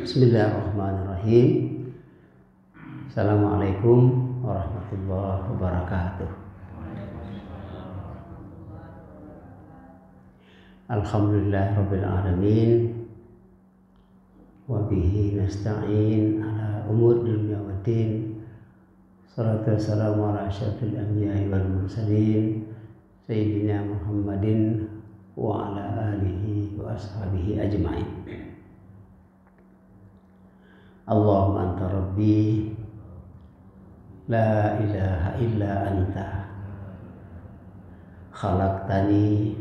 Bismillahirrahmanirrahim. Assalamualaikum warahmatullahi wabarakatuh. Alhamdulillah rabbil alamin. Wa bihi nasta'in ala umur dunya waddin. Salatu wassalamu ala asyrafil anbiya'i wal mursalin Sayyidina Muhammadin wa ala alihi wa ashabihi ajma'in. Allahumma anta rabbi la ilaha illa anta khalaqtani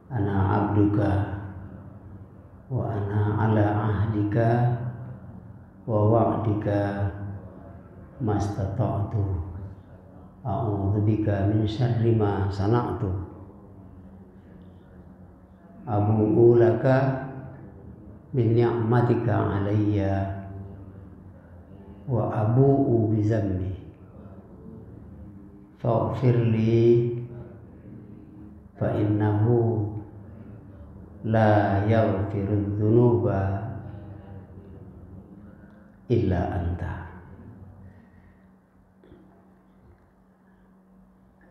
ana abduka wa ana ala ahdika wa wa'dika mastata'tu a'udzubika min syarri ma sana'tu abu'u laka min ni'matika alayya wa abu'u bi zambi faghfir li fa innahu la yaghfiru dzunuba illa anta.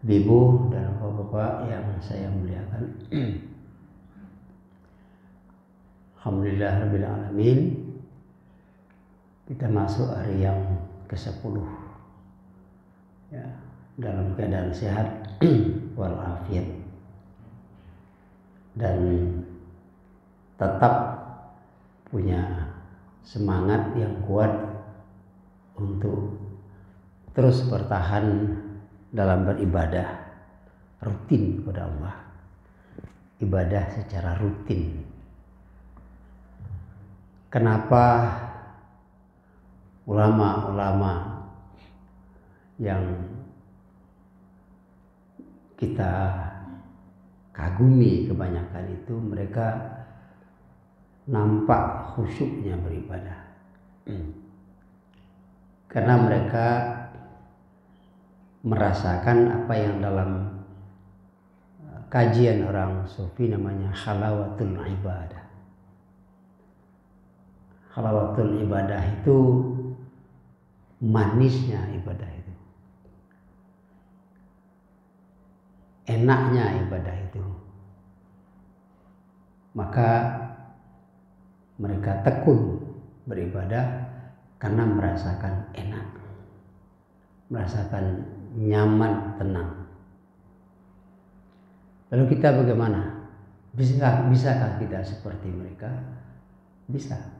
Ibu dan bapak-bapak yang saya muliakan, alhamdulillah rabbil alamin, kita masuk hari yang ke-10 ya, dalam keadaan sehat walafiat dan tetap punya semangat yang kuat untuk terus bertahan dalam beribadah rutin kepada Allah, ibadah secara rutin. Kenapa ulama-ulama yang kita kagumi kebanyakan itu mereka nampak khusyuknya beribadah? Karena mereka merasakan apa yang dalam kajian orang sufi namanya halawatul ibadah. Halawatul ibadah itu manisnya ibadah itu, enaknya ibadah itu. Maka mereka tekun beribadah karena merasakan enak, merasakan nyaman, tenang. Lalu kita bagaimana? Bisakah kita seperti mereka? Bisa.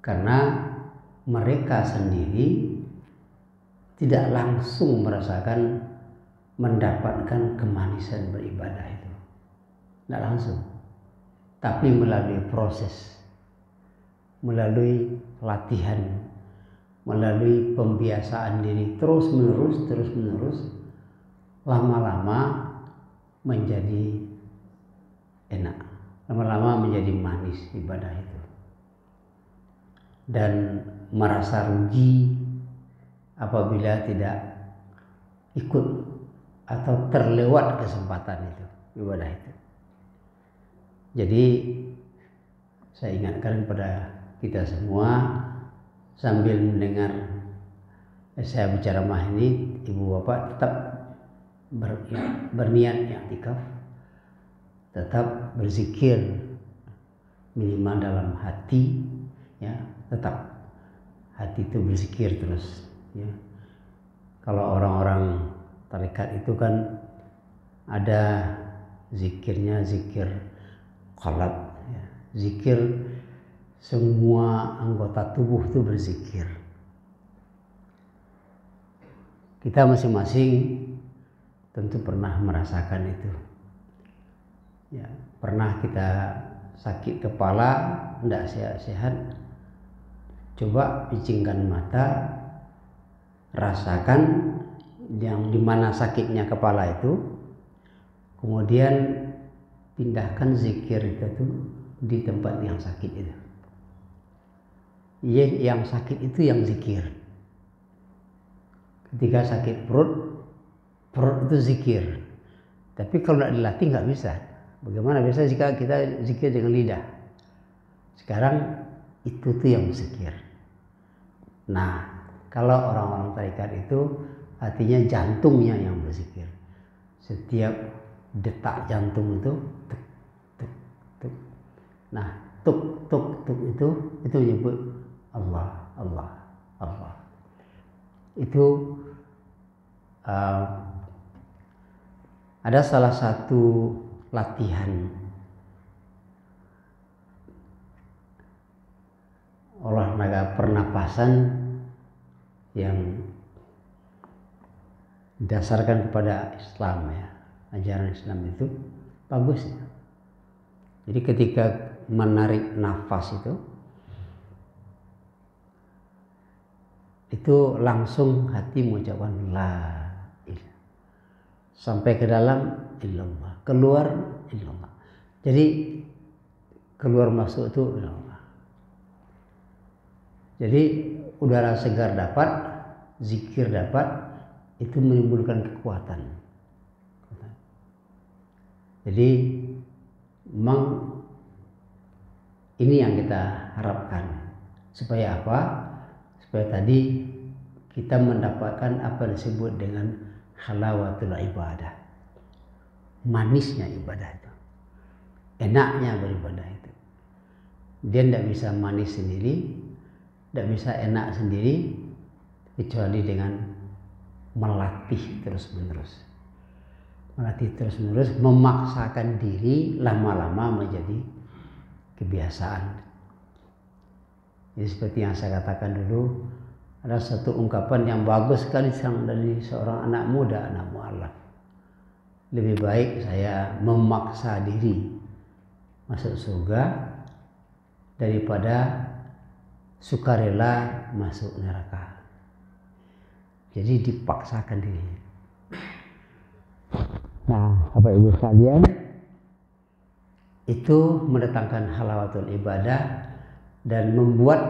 Karena mereka sendiri tidak langsung merasakan mendapatkan kemanisan beribadah itu. Tidak langsung. Tapi melalui proses, melalui latihan, melalui pembiasaan diri terus menerus, lama-lama menjadi enak, lama-lama menjadi manis ibadah itu, dan merasa rugi apabila tidak ikut atau terlewat kesempatan itu, ibadah itu. Jadi saya ingatkan kepada kita semua, sambil mendengar saya bicara ini, ibu bapak tetap berniat i'tikaf, tetap berzikir minimal dalam hati, ya, tetap hati itu berzikir terus, ya. Kalau orang-orang tarekat itu kan ada zikirnya, zikir qalb, ya. Zikir semua anggota tubuh itu berzikir. Kita masing-masing tentu pernah merasakan itu. Ya, pernah kita sakit kepala, tidak sehat-sehat, coba picingkan mata, rasakan yang dimana sakitnya kepala itu, kemudian pindahkan zikir itu di tempat yang sakit itu. Yang sakit itu yang zikir. Ketika sakit perut itu zikir. Tapi kalau tidak dilatih nggak bisa. Bagaimana biasa jika kita zikir dengan lidah? Sekarang itu tuh yang berzikir. Nah, kalau orang-orang tarekat itu artinya jantungnya yang berzikir. Setiap detak jantung itu tuk tuk tuk. Nah, tuk tuk tuk itu menyebut Allah, Allah, Allah. Itu ada salah satu latihan olahraga pernapasan yang didasarkan kepada Islam ya, ajaran Islam itu bagus ya. Jadi ketika menarik nafas itu langsung hati mengucapkan la ilaha, sampai ke dalam illallah, keluar illallah. Jadi keluar masuk itu illallah. Jadi udara segar dapat, zikir dapat, itu menimbulkan kekuatan. Jadi memang ini yang kita harapkan. Supaya apa? Supaya tadi kita mendapatkan apa yang disebut dengan halawatul ibadah. Manisnya ibadah itu. Enaknya beribadah itu. Dia tidak bisa manis sendiri, tidak bisa enak sendiri, kecuali dengan melatih terus-menerus. Melatih terus-menerus, memaksakan diri lama-lama menjadi kebiasaan. Jadi seperti yang saya katakan dulu, ada satu ungkapan yang bagus sekali dari seorang anak muda, anak mu'alaf. Lebih baik saya memaksa diri masuk surga daripada sukarela masuk neraka. Jadi dipaksakan diri. Nah, Bapak Ibu sekalian, itu mendatangkan halawatul ibadah dan membuat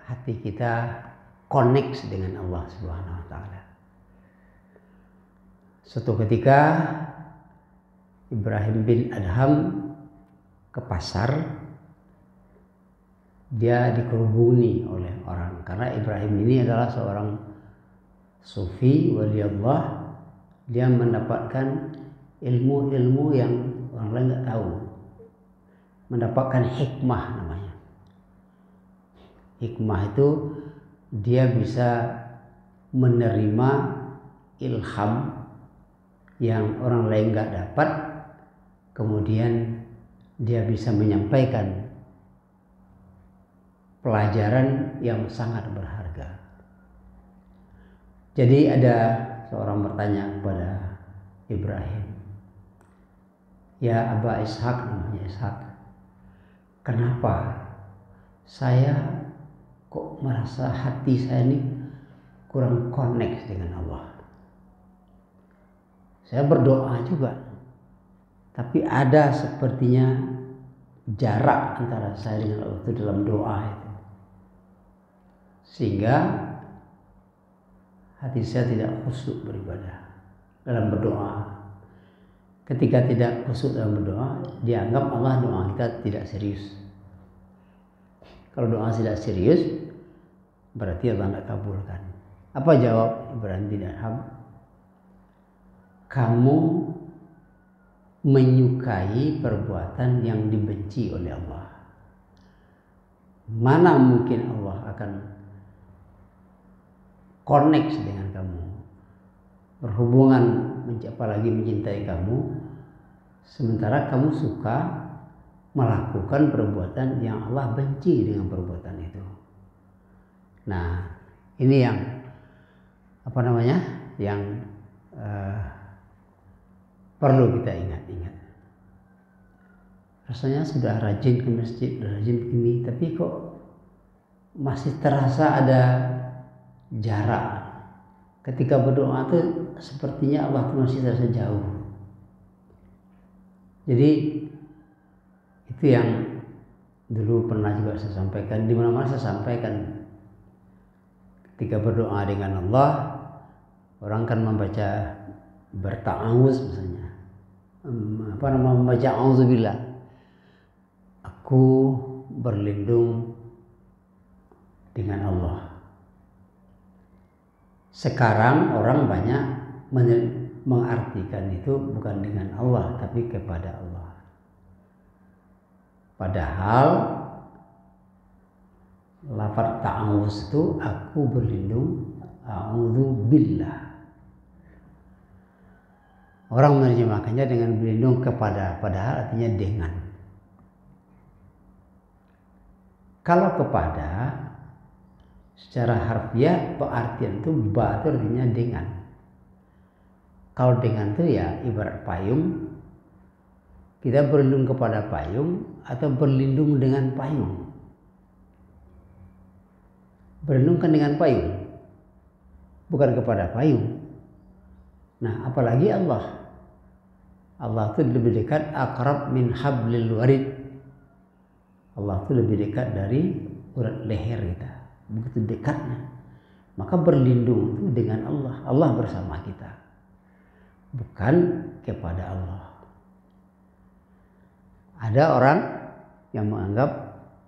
hati kita connect dengan Allah Subhanahu wa taala. Suatu ketika Ibrahim bin Adham ke pasar, dia dikerubuni oleh orang, karena Ibrahim ini adalah seorang sufi wali Allah. Dia mendapatkan ilmu-ilmu yang orang lain nggak tahu, mendapatkan hikmah namanya. Hikmah itu dia bisa menerima ilham yang orang lain nggak dapat, kemudian dia bisa menyampaikan pelajaran yang sangat berharga. Jadi ada seorang bertanya kepada Ibrahim, ya Aba Ishaq, namanya Ishaq, kenapa saya kok merasa hati saya ini kurang connect dengan Allah? Saya berdoa juga, tapi ada sepertinya jarak antara saya dengan Allah itu dalam doa itu, sehingga hati saya tidak khusyuk beribadah dalam berdoa. Ketika tidak khusyuk dalam berdoa, dianggap Allah doa kita tidak serius. Kalau doa tidak serius, berarti Allah tidak kabulkan. Apa jawab Ibrahim bin Adham? Kamu menyukai perbuatan yang dibenci oleh Allah. Mana mungkin Allah akan connect dengan kamu, berhubungan, apalagi mencintai kamu, sementara kamu suka melakukan perbuatan yang Allah benci dengan perbuatan itu. Nah, ini yang yang perlu kita ingat-ingat. Rasanya sudah rajin ke masjid, rajin ini, tapi kok masih terasa ada jarak. Ketika berdoa itu sepertinya Allah itu masih terasa jauh. Jadi itu yang dulu pernah juga saya sampaikan, di mana-mana saya sampaikan. Ketika berdoa dengan Allah, orang kan membaca berta'awuz misalnya, membaca auzubillah, aku berlindung dengan Allah. Sekarang orang banyak mengartikan itu bukan dengan Allah tapi kepada Allah. Padahal lafaz ta'awuz itu aku berlindung, a'udzu billah. Orang menerjemahkannya dengan berlindung kepada, padahal artinya dengan. Kalau kepada secara harfiah pengertian itu ba itu artinya dengan. Kalau dengan itu ya ibarat payung. Kita berlindung kepada payung atau berlindung dengan payung. Berlindung kan dengan payung, bukan kepada payung. Nah, apalagi Allah. Allah itu lebih dekat, aqrab min hablil warid. Allah itu lebih dekat dari urat leher kita. Begitu dekatnya. Maka berlindung itu dengan Allah. Allah bersama kita. Bukan kepada Allah. Ada orang yang menganggap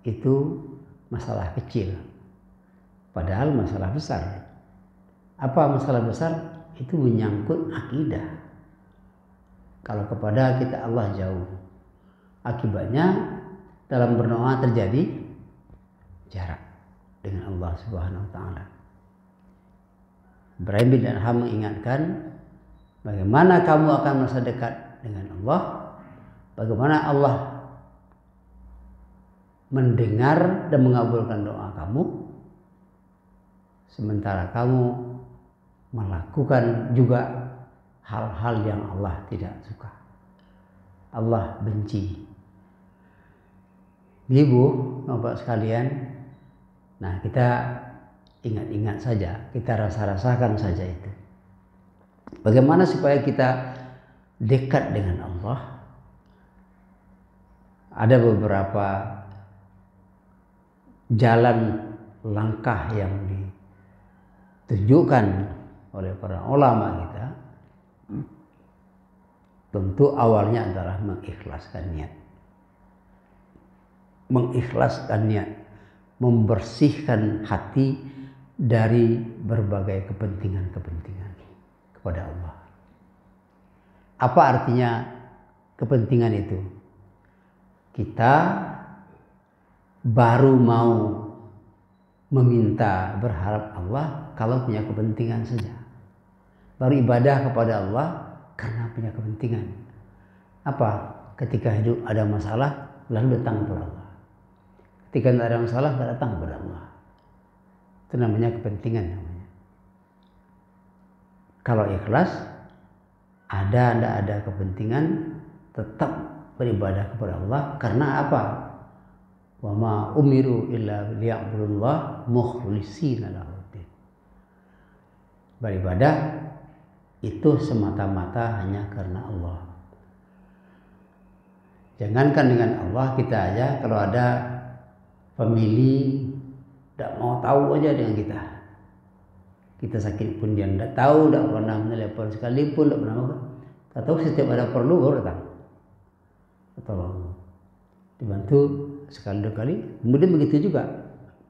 itu masalah kecil. Padahal masalah besar. Apa masalah besar? Itu menyangkut akidah. Kalau kepada kita Allah jauh. Akibatnya dalam berdoa terjadi jarak dengan Allah Subhanahu wa taala. Ibrahim bin Adham mengingatkan bagaimana kamu akan merasa dekat dengan Allah, bagaimana Allah mendengar dan mengabulkan doa kamu, sementara kamu melakukan juga hal-hal yang Allah tidak suka. Allah benci. Ibu, Bapak sekalian, nah kita ingat-ingat saja, kita rasa-rasakan saja itu. Bagaimana supaya kita dekat dengan Allah? Ada beberapa jalan langkah yang ditunjukkan oleh para ulama kita. Tentu awalnya adalah mengikhlaskan niat. Mengikhlaskan niat, membersihkan hati dari berbagai kepentingan-kepentingan kepada Allah. Apa artinya kepentingan itu? Kita baru mau meminta berharap Allah kalau punya kepentingan saja. Baru ibadah kepada Allah karena punya kepentingan. Apa? Ketika hidup ada masalah lalu datang kepada Allah. Ketika tidak ada masalah, tidak datang kepada Allah. Itu namanya kepentingan namanya. Kalau ikhlas, tidak ada kepentingan, tetap beribadah kepada Allah. Karena apa? Wa ma umiru illa liya'budullah mukhlishina lahuddin. Beribadah itu semata-mata hanya karena Allah. Jangankan dengan Allah, kita aja kalau ada family tidak mau tahu aja dengan kita. Kita sakit pun dia tidak tahu, tidak pernah menelepon sekalipun, tidak pernah. Tahu setiap ada perlu baru datang. Tolong dibantu sekali dua kali. Kemudian begitu juga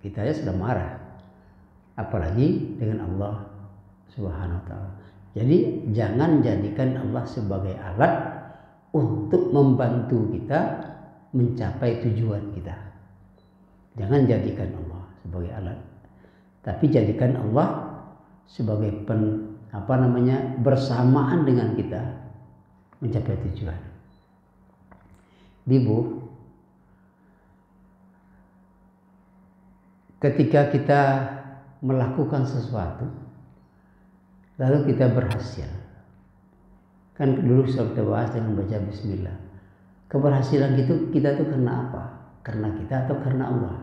kita aja sudah marah. Apalagi dengan Allah Subhanahu wa taala. Jadi jangan jadikan Allah sebagai alat untuk membantu kita mencapai tujuan kita. Jangan jadikan Allah sebagai alat, tapi jadikan Allah sebagai bersamaan dengan kita mencapai tujuan. Ibu, ketika kita melakukan sesuatu lalu kita berhasil, kan dulu sudah kita bahas dengan baca bismillah. Keberhasilan itu kita tuh karena apa? Karena kita atau karena Allah?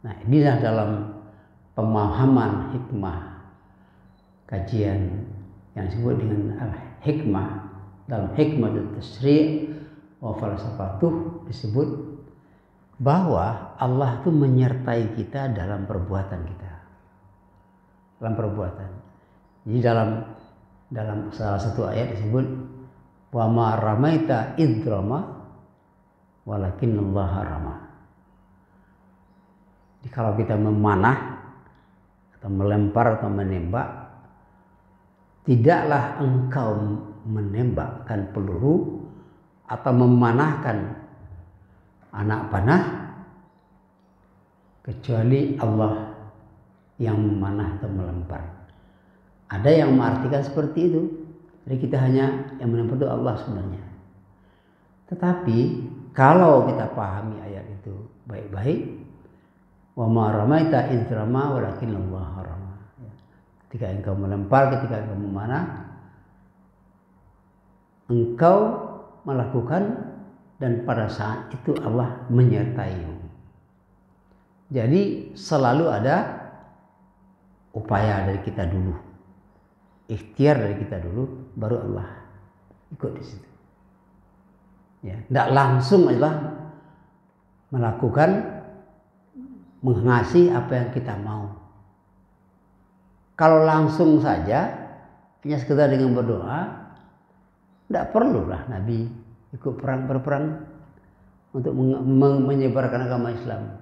Nah, inilah dalam pemahaman hikmah kajian yang disebut dengan al-hikmah. Dalam hikmah tasri' wa falsafatuh disebut bahwa Allah itu menyertai kita dalam perbuatan kita. Dalam perbuatan. Jadi dalam salah satu ayat disebut wa ma ramaita idrama walakinnallaha rama. Jadi kalau kita memanah atau melempar atau menembak, tidaklah engkau menembakkan peluru atau memanahkan anak panah kecuali Allah yang memanah atau melempar. Ada yang mengartikan seperti itu. Jadi kita hanya yang melempar itu Allah sebenarnya. Tetapi kalau kita pahami ayat itu baik-baik, wa ma ramaita idz rama walakin Allah rama. Ketika engkau melempar, ketika engkau memanah, engkau melakukan dan pada saat itu Allah menyertaimu. Jadi selalu ada upaya dari kita dulu, ikhtiar dari kita dulu, baru Allah ikut di situ. Ya, tidak langsung Allah melakukan mengasih apa yang kita mau. Kalau langsung saja hanya sekedar dengan berdoa, tidak perlulah Nabi ikut berperang untuk menyebarkan agama Islam.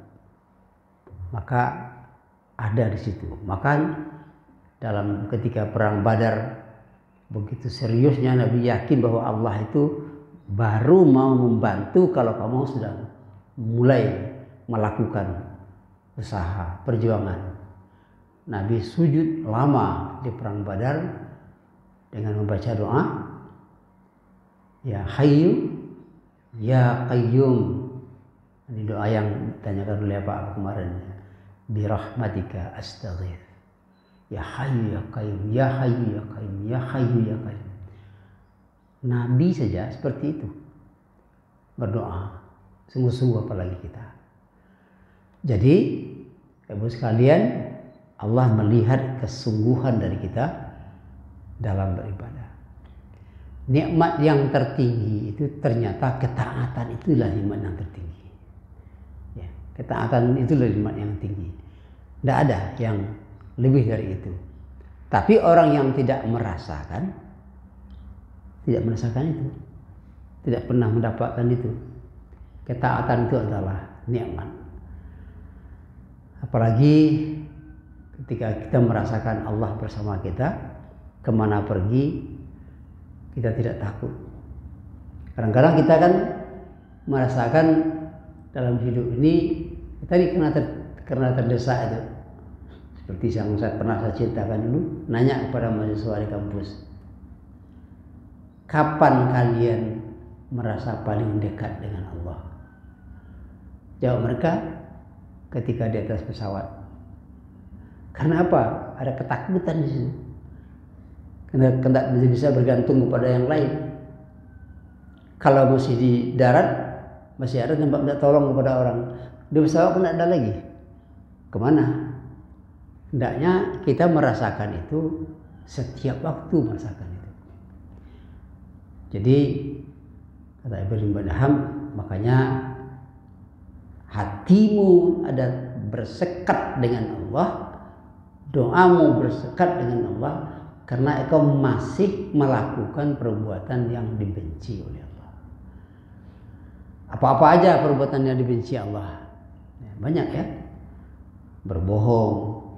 Maka ada di situ. Maka dalam ketika perang Badar begitu seriusnya Nabi yakin bahwa Allah itu baru mau membantu kalau kamu sudah mulai melakukan usaha perjuangan. Nabi sujud lama di perang Badar dengan membaca doa, Ya Hayyu Ya Qayyum. Ini doa yang ditanyakan oleh Pak kemarin. Bi rahmatika astaghith. Ya Hayyu Ya Qayyum, Ya Hayyu Ya Qayyum, Ya Hayyu Ya Qayyum. Nabi saja seperti itu berdoa, sungguh-sungguh apalagi kita. Jadi Ibu sekalian, Allah melihat kesungguhan dari kita dalam beribadah. Nikmat yang tertinggi itu ternyata ketaatan, itulah nikmat yang tertinggi. Ya, ketaatan itulah nikmat yang tinggi. Tidak ada yang lebih dari itu. Tapi orang yang tidak merasakan itu, tidak pernah mendapatkan itu. Ketaatan itu adalah nikmat. Apalagi ketika kita merasakan Allah bersama kita, kemana pergi kita tidak takut. Kadang-kadang kita kan merasakan dalam hidup ini kita ini karena terdesak itu. Seperti yang saya pernah ceritakan dulu, nanya kepada mahasiswa di kampus, kapan kalian merasa paling dekat dengan Allah? Jawab mereka, ketika di atas pesawat. Karena apa? Ada ketakutan di situ. Karena tidak bisa bergantung kepada yang lain. Kalau masih di darat, masih ada tempat minta tolong kepada orang. Di pesawat kan tidak ada lagi. Kemana? Hendaknya kita merasakan itu setiap waktu merasakan itu. Jadi kata Ibnu Badham, makanya hatimu ada bersekat dengan Allah, doamu bersekat dengan Allah, karena engkau masih melakukan perbuatan yang dibenci oleh Allah. Apa-apa aja perbuatan yang dibenci Allah, banyak ya. Berbohong.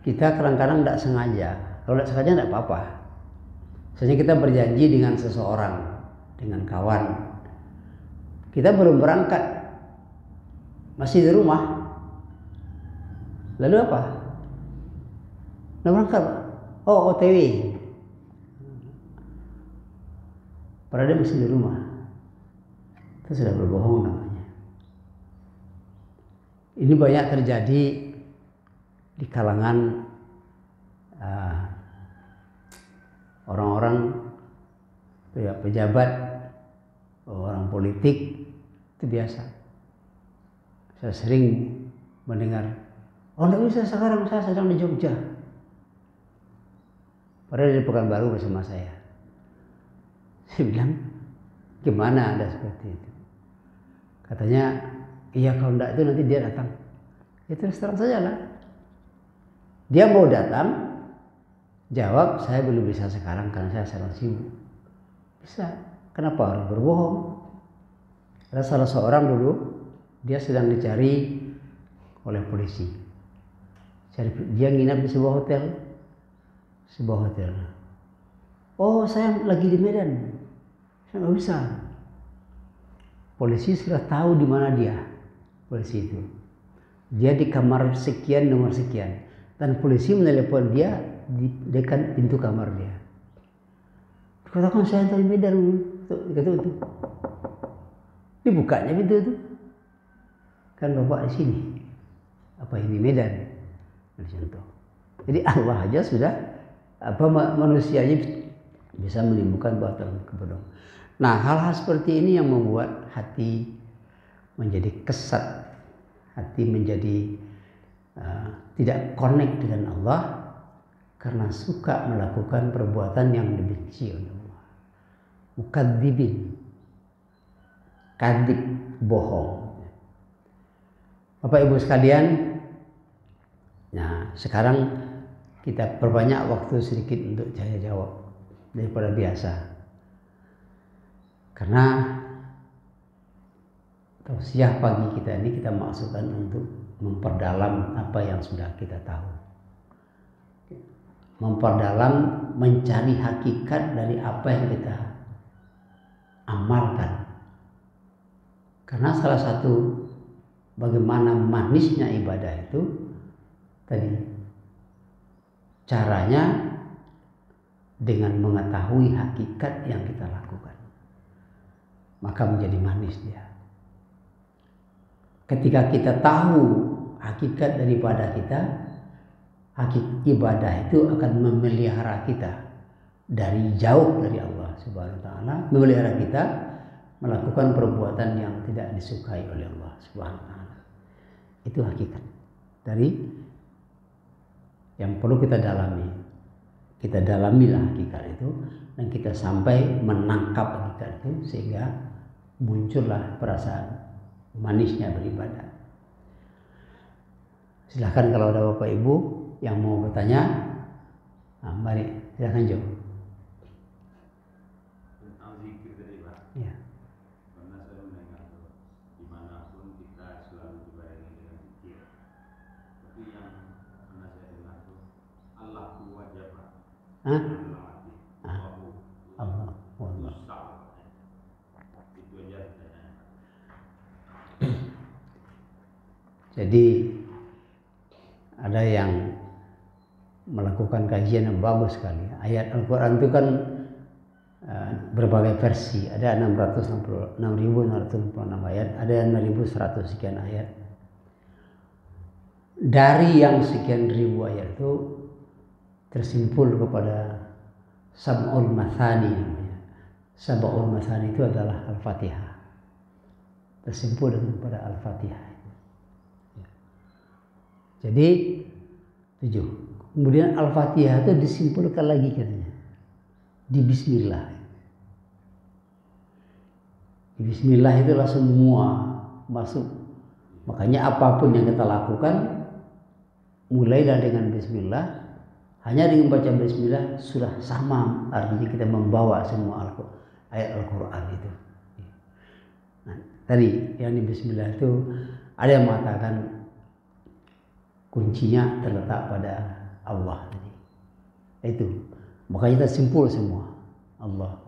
Kita kadang-kadang tidak sengaja. Kalau tidak sengaja tidak apa-apa. Misalnya kita berjanji dengan seseorang, dengan kawan. Kita belum berangkat, masih di rumah. Lalu apa? Udah berangkat? Oh, OTW. Padahal dia masih di rumah. Itu sudah berbohong namanya. Ini banyak terjadi di kalangan orang-orang pejabat, orang politik, itu biasa. Saya sering mendengar, oh tidak bisa sekarang, saya sedang di Jogja. Padahal di Pekanbaru bersama saya. Saya bilang, gimana ada seperti itu? Katanya, iya kalau tidak itu nanti dia datang. Ya terus terang saja lah. Dia mau datang, jawab, saya belum bisa sekarang karena saya sedang sibuk. Bisa. Kenapa harus berbohong? Ada salah seorang dulu, dia sedang dicari oleh polisi. Dia nginap di sebuah hotel. Oh, saya lagi di Medan, saya nggak bisa. Polisi sudah tahu di mana dia, polisi itu. Dia di kamar sekian, nomor sekian. Dan polisi menelepon dia di dekat pintu kamar dia. Katakan saya dari Medan, kata itu. Dibukanya pintu itu. Kan bapak di sini. Apa ini Medan? Contoh. Jadi Allah aja sudah manusianya bisa menimbulkan buatan kebodohan. Nah, hal-hal seperti ini yang membuat hati menjadi kesat, hati menjadi tidak connect dengan Allah karena suka melakukan perbuatan yang dibenci oleh Allah. Mukadzibin, kadib, bohong. Bapak Ibu sekalian, nah sekarang kita perbanyak waktu sedikit untuk saya jawab daripada biasa. Karena tausiah pagi kita ini kita maksudkan untuk memperdalam apa yang sudah kita tahu. Memperdalam, mencari hakikat dari apa yang kita amalkan. Karena salah satu bagaimana manisnya ibadah itu tadi caranya dengan mengetahui hakikat yang kita lakukan, maka menjadi manis dia. Ketika kita tahu hakikat daripada kita, hakikat ibadah itu akan memelihara kita dari jauh dari Allah Subhanahu wa taala, memelihara kita melakukan perbuatan yang tidak disukai oleh Allah Subhanahu wa taala. Itu hakikat dari yang perlu kita dalami. Kita dalamilah hakikat itu dan kita sampai menangkap hakikat itu sehingga muncullah perasaan manisnya beribadah. Silahkan kalau ada Bapak Ibu yang mau bertanya, mari silahkan jawab. Tentang zikir tadi Pak. Ya. Karena saya mendengar dimanapun kita selalu dibarengi dengan zikir. Tapi yang pernah saya dengar itu Allahu wajah Pak. Hah? Allah. Itu aja pertanyaan. Jadi ada yang melakukan kajian yang bagus sekali. Ayat Al-Quran itu kan berbagai versi. Ada 666 ayat, ada 6.100 sekian ayat. Dari yang sekian ribu ayat itu tersimpul kepada Sab'ul Mathani namanya. Sab'ul Mathani itu adalah Al-Fatihah. Tersimpul kepada Al-Fatihah. Jadi 7. Kemudian Al-Fatihah itu disimpulkan lagi katanya di Bismillah. Di Bismillah itulah semua masuk. Makanya apapun yang kita lakukan mulailah dengan Bismillah. Hanya dengan baca Bismillah sudah sama artinya kita membawa semua ayat Al-Quran itu. Nah, tadi yang di Bismillah itu ada yang mengatakan kuncinya terletak pada Allah tadi. Itu makanya kita simpul semua Allah.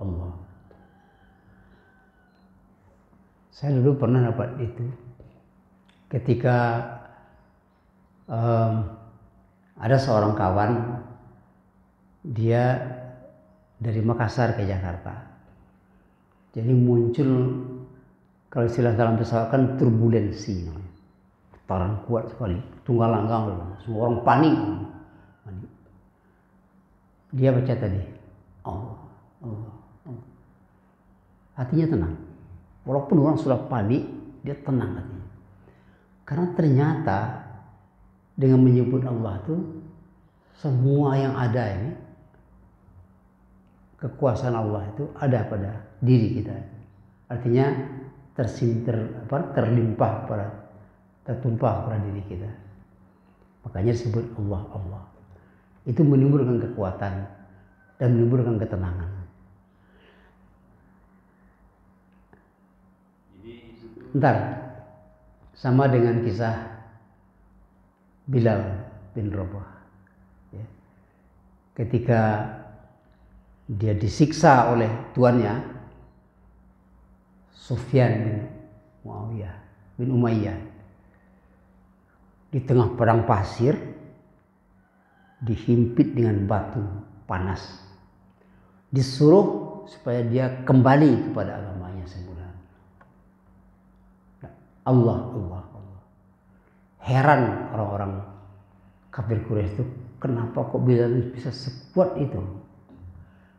Saya dulu pernah dapat itu ketika ada seorang kawan, dia dari Makassar ke Jakarta. Jadi muncul, kalau istilah dalam pesawat kan turbulensi, getaran kuat sekali, tunggal langgang, semua orang panik. Dia baca tadi, Allah. Hatinya tenang. Walaupun orang sudah panik, dia tenang hatinya. Karena ternyata dengan menyebut Allah itu semua yang ada ini, kekuasaan Allah itu ada pada diri kita. Artinya tertumpah pada diri kita. Makanya disebut Allah. Itu menimbulkan kekuatan dan menimbulkan ketenangan. Jadi Ntar sama dengan kisah Bilal bin Rabah. Ya. Ketika dia disiksa oleh tuannya Sufyan bin Muawiyah bin Umayyah di tengah padang pasir, dihimpit dengan batu panas, disuruh supaya dia kembali kepada agamanya semula. Allah. Heran orang-orang kafir Quraisy itu, kenapa kok Bilal bisa sekuat itu?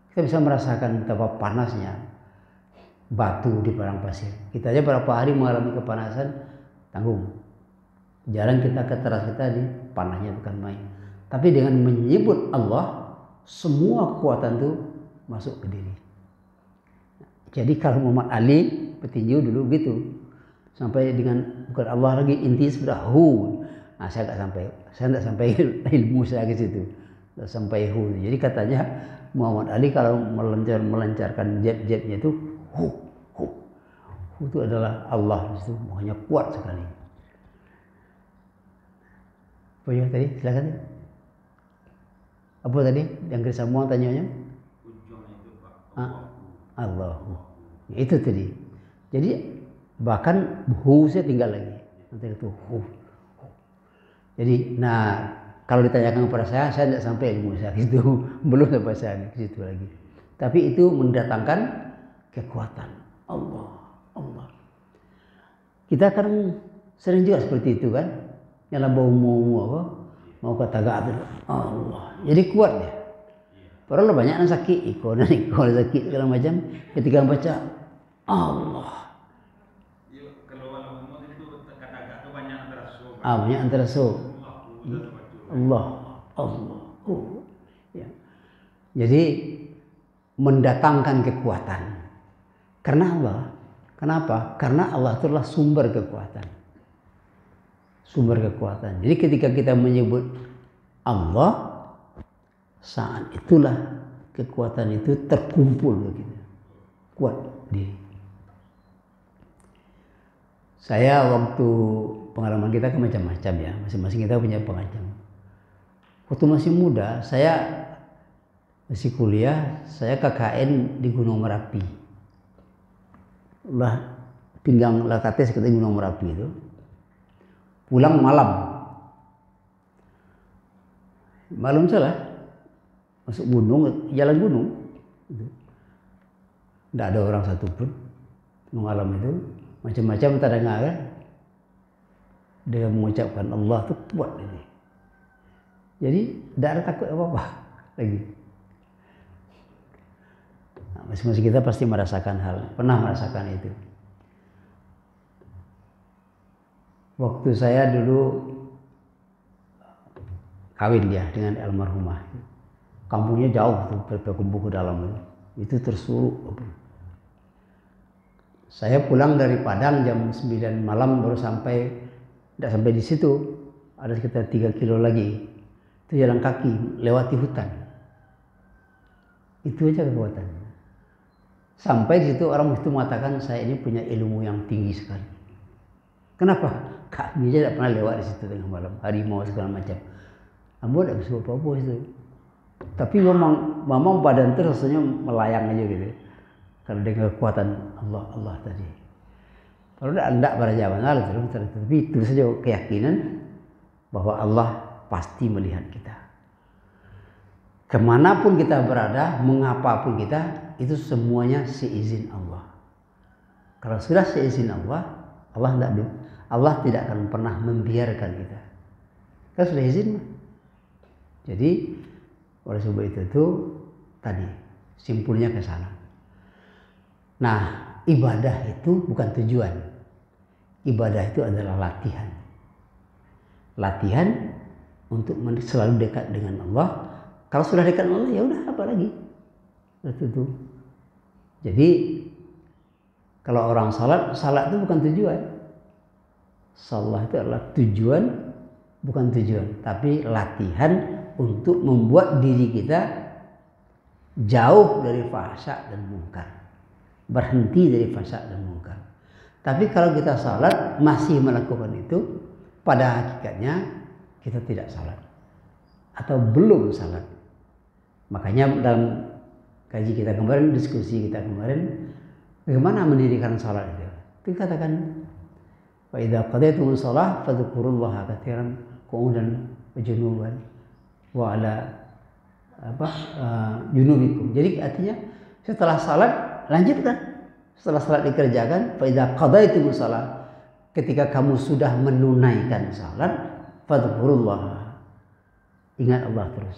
Kita bisa merasakan betapa panasnya batu di padang pasir. Kita aja berapa hari mengalami kepanasan, tanggung. Jarang kita keteras kita di panasnya bukan main. Tapi dengan menyebut Allah, semua kekuatan itu masuk ke diri. Jadi kalau Muhammad Ali petinju dulu gitu, sampai dengan bukan Allah lagi, intinya sudah hu. Nah, saya tidak sampai ilmu saya ke situ, tidak sampai hu. Jadi katanya Muhammad Ali kalau melancarkan jet-jetnya itu hu itu adalah Allah, itu makanya kuat sekali. Apa ya tadi? Silakan. Apa tadi yang kita semua tanyanya? Ujungnya itu Pak. Allah. Itu tadi. Jadi bahkan hu saya tinggal lagi. Nanti itu hu. Jadi kalau ditanyakan kepada saya tidak sampai ilmu saya itu, belum sampai saya ke situ lagi. Tapi itu mendatangkan kekuatan Allah. Kita kan sering juga seperti itu kan. Yang mau kata gak Allah. Jadi kuat dia. Padahal banyak yang sakit, ikon sakit segala macam. Ketika baca Allah. Kalau ngomong itu kata gak itu banyak antara so. Banyak antara so. Allah. Ya. Jadi mendatangkan kekuatan. Karena Allah. Kenapa? Karena Allah itulah sumber kekuatan. Jadi ketika kita menyebut Allah, saat itulah kekuatan itu terkumpul begitu. Kuat diri. Saya waktu pengalaman kita kan macam-macam ya, masing-masing kita punya pengalaman. Waktu masih muda, saya masih kuliah, saya KKN di Gunung Merapi. Pinggang Lakates ke Gunung Merapi itu. Pulang malam salah, masuk gunung, jalan gunung, tidak ada orang satupun. Malam itu macam-macam tak dengar kan, dia mengucapkan Allah itu kuat ini. Jadi tidak ada takut apa-apa lagi. Masing-masing kita pasti pernah merasakan itu. Waktu saya dulu kawin dia dengan almarhumah, kampungnya jauh tuh, berkumpul ke dalam itu tersuruh. Saya pulang dari Padang jam 9 malam baru tidak sampai di situ, ada sekitar 3 kilo lagi. Itu jalan kaki lewati hutan. Itu aja kekuatannya. Sampai di situ orang itu mengatakan saya ini punya ilmu yang tinggi sekali. Kenapa? Kami aja tidak pernah lewat di situ tengah malam, harimau segala macam. Ambo tidak bisa apa-apa itu. Tapi memang badan itu rasanya melayang aja gitu. Karena dengan kekuatan Allah tadi. Kalau tidak pada zaman lalu, tapi itu saja keyakinan bahwa Allah pasti melihat kita. Kemanapun kita berada, mengapapun kita, itu semuanya seizin Allah. Kalau sudah seizin Allah tidak akan pernah membiarkan kita. Kan sudah izin. Jadi oleh sebab itu tadi simpulnya ke sana. Nah, ibadah itu bukan tujuan. Ibadah itu adalah latihan. Latihan untuk selalu dekat dengan Allah. Kalau sudah dekat dengan Allah, ya udah apa lagi? Itu. Jadi kalau orang salat itu bukan tujuan. Salat itu adalah tujuan, bukan tujuan, tapi latihan untuk membuat diri kita jauh dari fahsya dan mungkar. Berhenti dari fahsya dan mungkar. Tapi kalau kita salat masih melakukan itu, pada hakikatnya kita tidak salat atau belum salat. Makanya dalam kaji kita kemarin, diskusi kita kemarin, bagaimana mendirikan salat itu? Itu katakan, wa idza qadaytumus shalah fadhkurullaha katsiran qu'udan wa junuban wa ala junubikum. Jadi artinya setelah salat lanjutkan. Setelah salat dikerjakan, fa idza qadaytumus shalah, ketika kamu sudah menunaikan salat, fadhkurullaha, ingat Allah terus.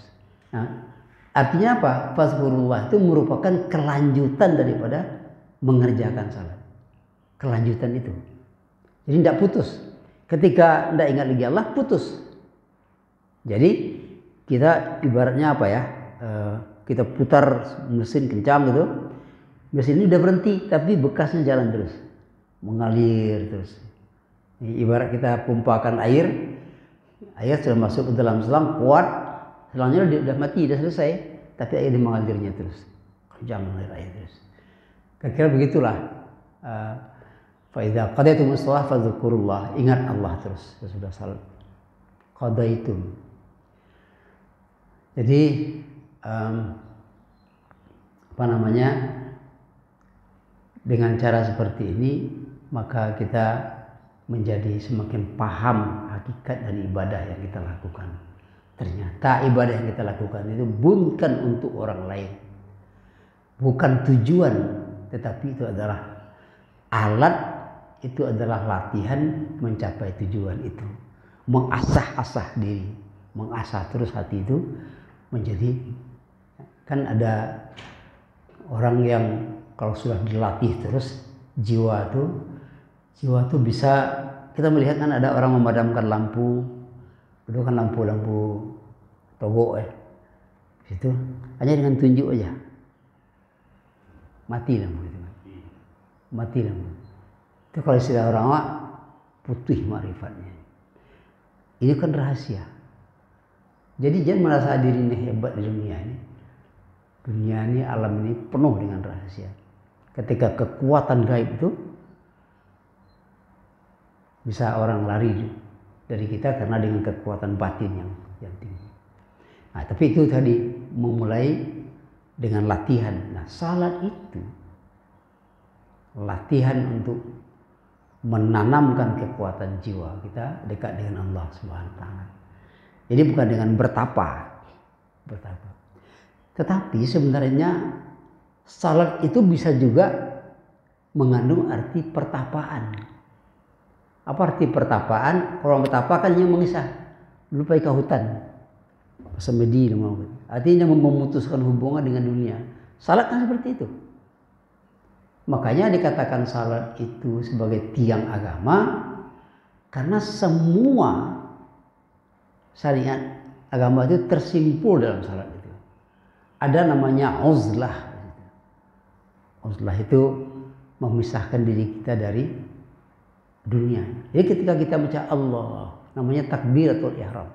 Nah, artinya apa? Fadhkurullah itu merupakan kelanjutan daripada mengerjakan salat. Kelanjutan itu. Jadi tidak putus. Ketika tidak ingat lagi Allah, putus. Jadi kita ibaratnya apa ya? Kita putar mesin kencang gitu. Mesin ini udah berhenti, tapi bekasnya jalan terus. Mengalir terus. Ibarat kita pompakan air sudah masuk ke dalam selang, kuat. Selangnya udah mati, udah selesai, tapi air mengalirnya terus, kencang mengalir air terus. Kira-kira begitulah. Fa idza qadaytumus shalah fadhkurullah, ingat Allah terus sesudah salat. Qadaitum. Jadi dengan cara seperti ini maka kita menjadi semakin paham hakikat dari ibadah yang kita lakukan. Ternyata ibadah yang kita lakukan itu bukan untuk orang lain, bukan tujuan, tetapi itu adalah alat, itu adalah latihan mencapai tujuan itu. Mengasah-asah diri, mengasah terus hati itu menjadi, kan ada orang yang kalau sudah dilatih terus jiwa tuh bisa, kita melihat kan ada orang memadamkan lampu, itu kan lampu togok situ hanya dengan tunjuk aja mati lampu itu, mati lampu itu. Kalau istilah orang awak putih makrifatnya. Ini kan rahasia. Jadi jangan merasa diri ini hebat di dunia ini. Dunia ini, alam ini penuh dengan rahasia. Ketika kekuatan gaib itu bisa orang lari dari kita karena dengan kekuatan batin yang tinggi. Nah, tapi itu tadi memulai dengan latihan. Nah, salat itu latihan untuk menanamkan kekuatan jiwa kita dekat dengan Allah Subhanahu wa taala. Jadi bukan dengan bertapa. Tetapi sebenarnya salat itu bisa juga mengandung arti pertapaan. Apa arti pertapaan? Kalau bertapa kan yang mengisah, dulu pergi ke hutan, semedi, artinya memutuskan hubungan dengan dunia. Salat kan seperti itu. Makanya dikatakan salat itu sebagai tiang agama, karena semua syariat agama itu tersimpul dalam salat itu. Ada namanya uzlah. Uzlah itu memisahkan diri kita dari dunia. Jadi ketika kita baca Allah, namanya takbiratul ihram.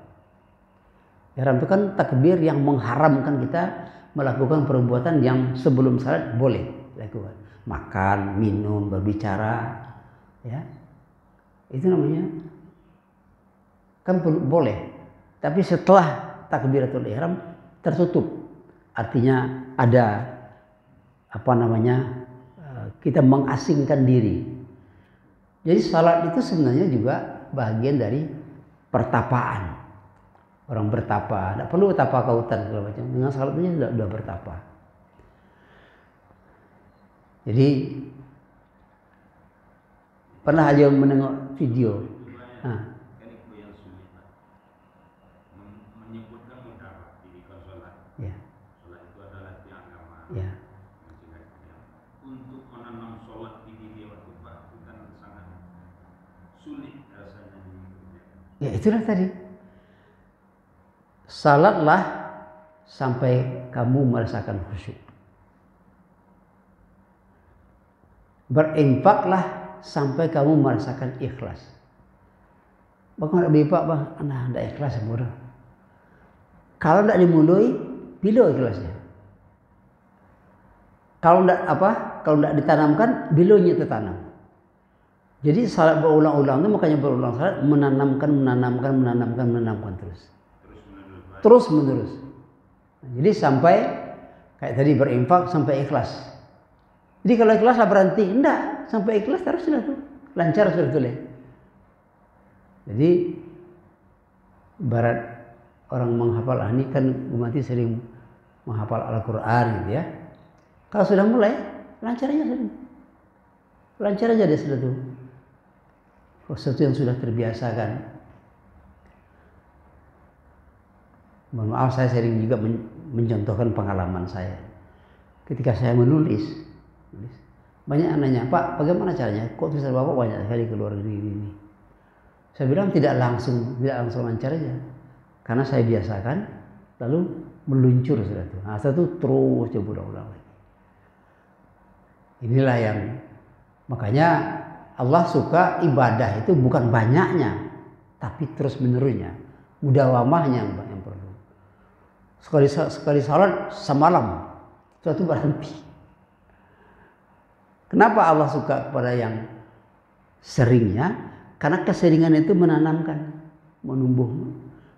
Ihram itu kan takbir yang mengharamkan kita melakukan perbuatan yang sebelum salat boleh lakukan. Makan, minum, berbicara, ya. Itu namanya kan boleh. Tapi setelah takbiratul ihram tertutup. Artinya ada kita mengasingkan diri. Jadi salat itu sebenarnya juga bagian dari pertapaan. Orang bertapa, tidak perlu bertapa ke hutan segala macam. Dengan salatnya sudah bertapa. Jadi pernah aja menengok video. Menyebutkan mudah dirikan sholat. Ya. Sholat itu adalah tiang agama. Ya. Untuk menanam sholat di diri waktu itu kan sangat sulit rasanya. Ya itulah tadi. Salatlah sampai kamu merasakan khusyuk. Berinfaklah sampai kamu merasakan ikhlas. Bagaimana nak berinfak bang? Anak tidak ikhlas semua. Kalau tidak dimulai, bila ikhlasnya? Kalau tidak ditanamkan, bilanya tertanam. Jadi salat berulang-ulang itu makanya berulang salat menanamkan terus menerus. Jadi sampai kayak tadi berinfak sampai ikhlas. Jadi kalau ikhlas lah berhenti, enggak, sampai ikhlas terus sudah tuh lancar sudah tuh. Jadi barat orang menghafal ini kan umat sering menghafal Al-Quran gitu ya. Kalau sudah mulai lancar aja sudah. Lancar aja deh sudah tuh. Sesuatu yang sudah terbiasa kan. Mohon maaf saya sering juga mencontohkan pengalaman saya. Ketika saya menulis, banyak yang nanya, Pak, bagaimana caranya? Kok tulisan Bapak banyak sekali keluar ini? Saya bilang tidak langsung lancar aja. Karena saya biasakan, lalu meluncur sudah itu. Nah, setelah itu terus coba ulang-ulang lagi. Inilah yang makanya Allah suka ibadah itu bukan banyaknya, tapi terus menerusnya, mudawamahnya yang perlu. Sekali salat semalam, setelah itu berhenti. Kenapa Allah suka kepada yang seringnya? Karena keseringan itu menanamkan, menumbuh.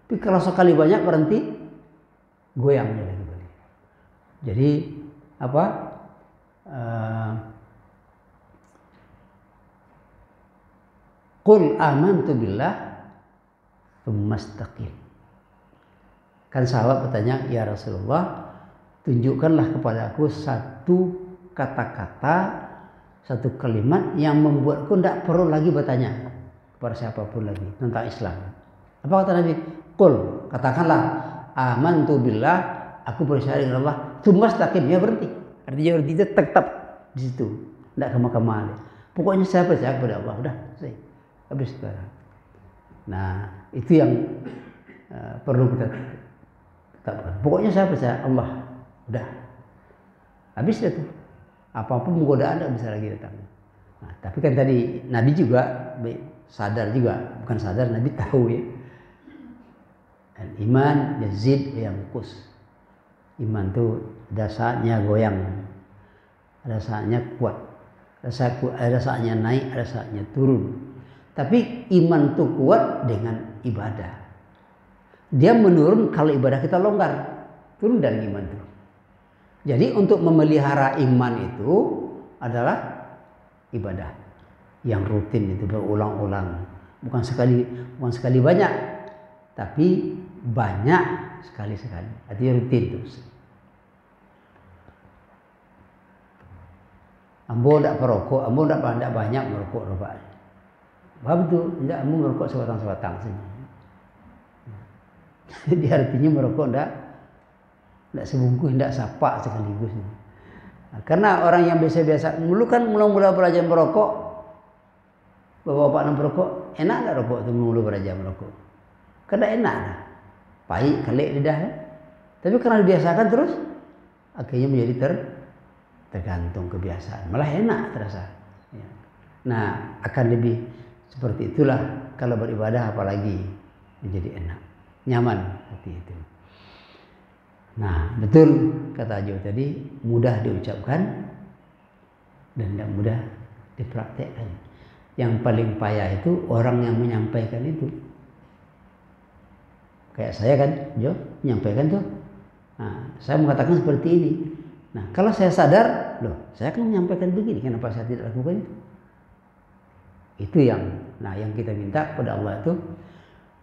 Tapi kalau sekali banyak berhenti, goyang lagi. Jadi apa? Qul amantu billah tsumma istaqim. Kan sahabat bertanya, ya Rasulullah, tunjukkanlah kepada aku satu kata-kata, satu kalimat yang membuatku tidak perlu lagi bertanya kepada siapapun lagi tentang Islam. Apa kata Nabi? Qul, katakanlah, amantu billah, aku percaya dengan Allah, tsumma istaqim, ya berhenti. Artinya berhenti itu tetap di situ, tidak kemana-mana. Pokoknya saya percaya kepada Allah, udah selesai. Habis sekarang. Nah, itu yang perlu kita tetapkan. Pokoknya saya percaya Allah, udah. Habis itu. Apapun godaan tidak bisa lagi datang. Nah, tapi kan tadi Nabi juga sadar juga, bukan sadar, Nabi tahu ya. Dan iman yazid yanqus. Iman itu ada saatnya goyang, ada saatnya kuat, ada saatnya naik, ada saatnya turun. Tapi iman itu kuat dengan ibadah. Dia menurun kalau ibadah kita longgar, turun dari iman itu. Jadi untuk memelihara iman itu adalah ibadah yang rutin itu berulang-ulang, bukan sekali banyak, tapi banyak sekali-sekali. Artinya rutin terus. Ambo tidak perokok, ambo tidak banyak merokok rupanya. Bapak itu tidak ambo merokok sebatang-sebatang saja. Jadi artinya merokok tidak sebungkus, tidak sapak sekaligus. Nah, karena orang yang biasa-biasa, dulu kan mula-mula belajar merokok, bapak-bapak yang merokok, enak nggak rokok itu mula belajar merokok? Karena enak, pahit, kelik lidah. Tapi karena dibiasakan terus, akhirnya menjadi tergantung kebiasaan, malah enak terasa. Nah, akan lebih seperti itulah kalau beribadah, apalagi menjadi enak, nyaman seperti itu. Nah, betul kata Jo tadi, mudah diucapkan dan tidak mudah dipraktekkan. Yang paling payah itu orang yang menyampaikan itu. Kayak saya kan, Jo, menyampaikan tuh. Nah, saya mengatakan seperti ini. Nah, kalau saya sadar, loh, saya kan menyampaikan begini, kenapa saya tidak lakukan itu? Itu yang kita minta kepada Allah itu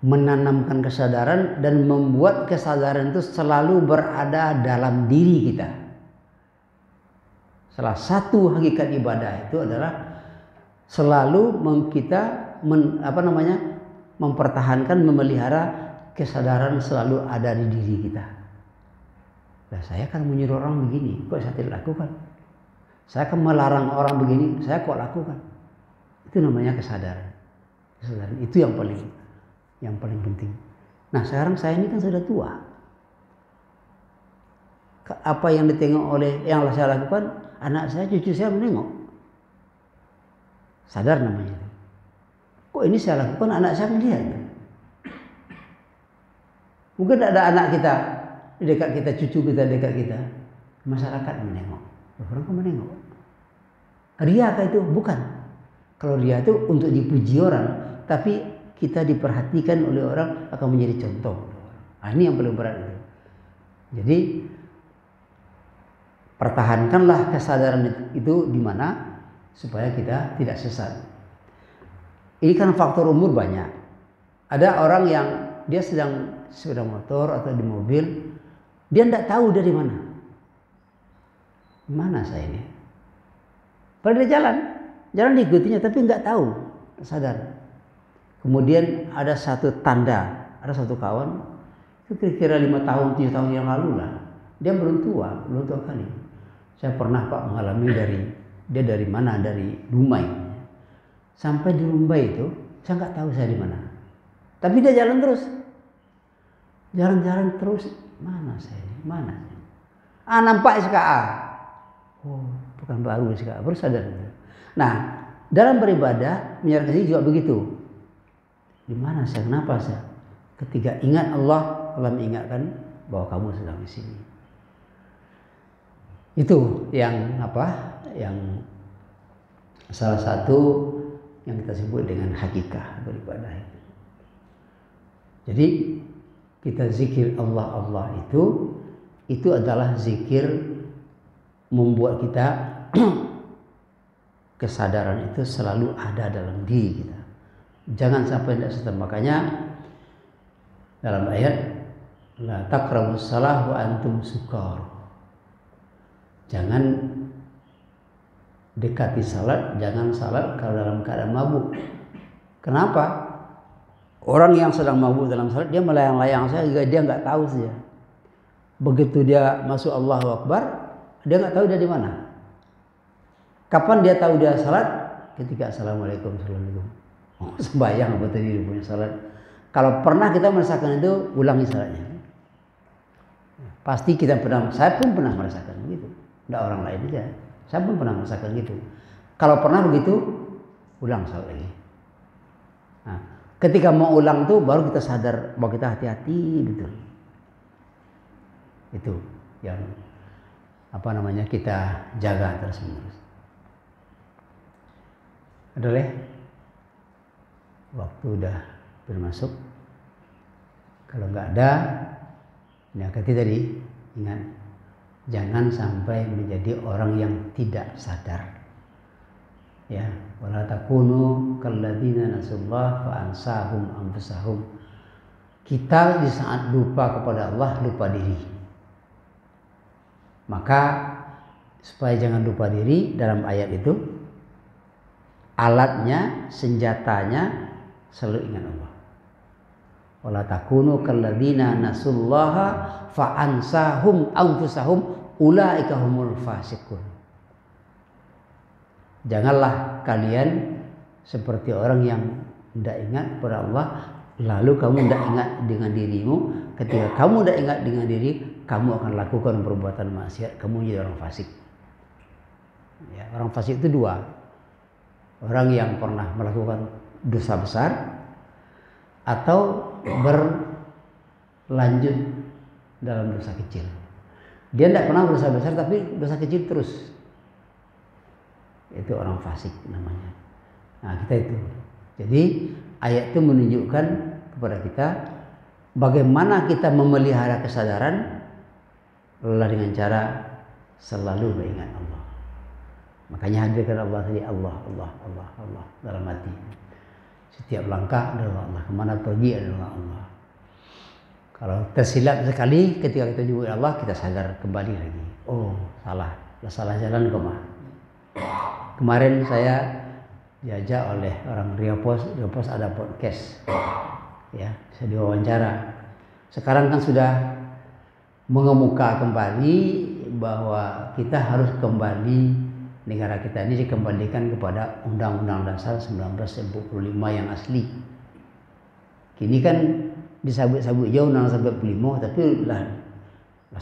menanamkan kesadaran dan membuat kesadaran itu selalu berada dalam diri kita. Salah satu hakikat ibadah itu adalah selalu mempertahankan, memelihara kesadaran selalu ada di diri kita. Nah, saya akan menyuruh orang begini, kok saya tidak lakukan? Saya akan melarang orang begini, saya kok lakukan? Itu namanya kesadaran. Kesadaran itu yang paling penting. Nah, sekarang saya ini kan sudah tua. Apa yang ditengok yang saya lakukan, anak saya, cucu saya menengok. Sadar namanya itu. Kok ini saya lakukan, anak saya melihat. Mungkin ada anak kita di dekat kita, cucu kita dekat kita. Masyarakat menengok. Orang kok menengok? Ria kah itu? Bukan. Kalau dia itu untuk dipuji orang, tapi kita diperhatikan oleh orang akan menjadi contoh. Nah, ini yang paling berat itu. Jadi pertahankanlah kesadaran itu di mana supaya kita tidak sesat. Ini kan faktor umur banyak. Ada orang yang dia sedang sepeda motor atau di mobil, dia tidak tahu dari mana. Mana saya ini? Pada dia jalan diikutinya tapi nggak tahu, sadar. Kemudian ada satu tanda, ada satu kawan, itu kira-kira 5 tahun, 7 tahun yang lalu lah. Dia belum tua kali. Saya pernah Pak mengalami dia dari mana, dari Dumai. Sampai di Dumai itu, saya nggak tahu saya di mana. Tapi dia jalan terus. Jalan-jalan terus, mana saya ini, mana saya? Nampak SKA. Oh, bukan baru SKA, baru sadar. Nah, dalam beribadah, menyerahkan diri juga begitu. Di mana saya? Kenapa saya? Ketika ingat Allah mengingatkan bahwa kamu sedang di sini. Itu yang Yang salah satu yang kita sebut dengan hakikah beribadah itu. Jadi kita zikir Allah itu adalah zikir membuat kita kesadaran itu selalu ada dalam diri kita. Jangan sampai tidak sadar. Makanya dalam ayat la taqrabus shalah wa antum sukar. Jangan dekati salat, jangan salat kalau dalam keadaan mabuk. Kenapa? Orang yang sedang mabuk dalam salat dia melayang-layang saja, dia nggak tahu saja. Begitu dia masuk Allahu Akbar, dia nggak tahu dia di mana. Kapan dia tahu dia salat? Ketika assalamualaikum. Oh, sembahyang apa tadi punya salat. Kalau pernah kita merasakan itu, ulangi salatnya. Pasti kita pernah, saya pun pernah merasakan begitu. Tidak orang lain aja. Saya pun pernah merasakan gitu. Kalau pernah begitu, ulang salat lagi. Nah, ketika mau ulang tuh baru kita sadar bahwa kita hati-hati betul. Itu yang kita jaga terus-menerus. Adalah waktu udah bermasuk. Kalau nggak ada, ini tadi ingat, jangan sampai menjadi orang yang tidak sadar. Ya, wala takunu kalladzina nasullah fa ansahum anfusahum. Kita di saat lupa kepada Allah, lupa diri. Maka supaya jangan lupa diri, dalam ayat itu alatnya, senjatanya selalu ingat Allah. Wala takunu kalladzina nasullaha fa ansahum anfusahum ulaika humul fasiqun. Janganlah kalian seperti orang yang tidak ingat kepada Allah, lalu kamu tidak ingat dengan dirimu. Ketika kamu tidak ingat dengan diri, kamu akan lakukan perbuatan maksiat, kamu jadi orang fasik. Ya, orang fasik itu dua. Orang yang pernah melakukan dosa besar atau berlanjut dalam dosa kecil. Dia tidak pernah dosa besar tapi dosa kecil terus. Itu orang fasik namanya. Nah, kita itu. Jadi ayat itu menunjukkan kepada kita bagaimana kita memelihara kesadaran adalah dengan cara selalu mengingat Allah. Makanya hadirkan Allah tadi, Allah dalam hati. Setiap langkah adalah Allah, kemana pergi adalah Allah. Kalau tersilap sekali ketika kita nyebut Allah, kita sadar kembali lagi. Oh, salah jalan kemana? Kemarin saya diajak oleh orang Rio Pos ada podcast, ya, saya diwawancara. Sekarang kan sudah mengemuka kembali bahwa kita harus kembali, negara kita ini dikembalikan kepada Undang-Undang Dasar 1945 yang asli. Kini kan disabut-sabut jauh Undang-Undang 1945, tapi lah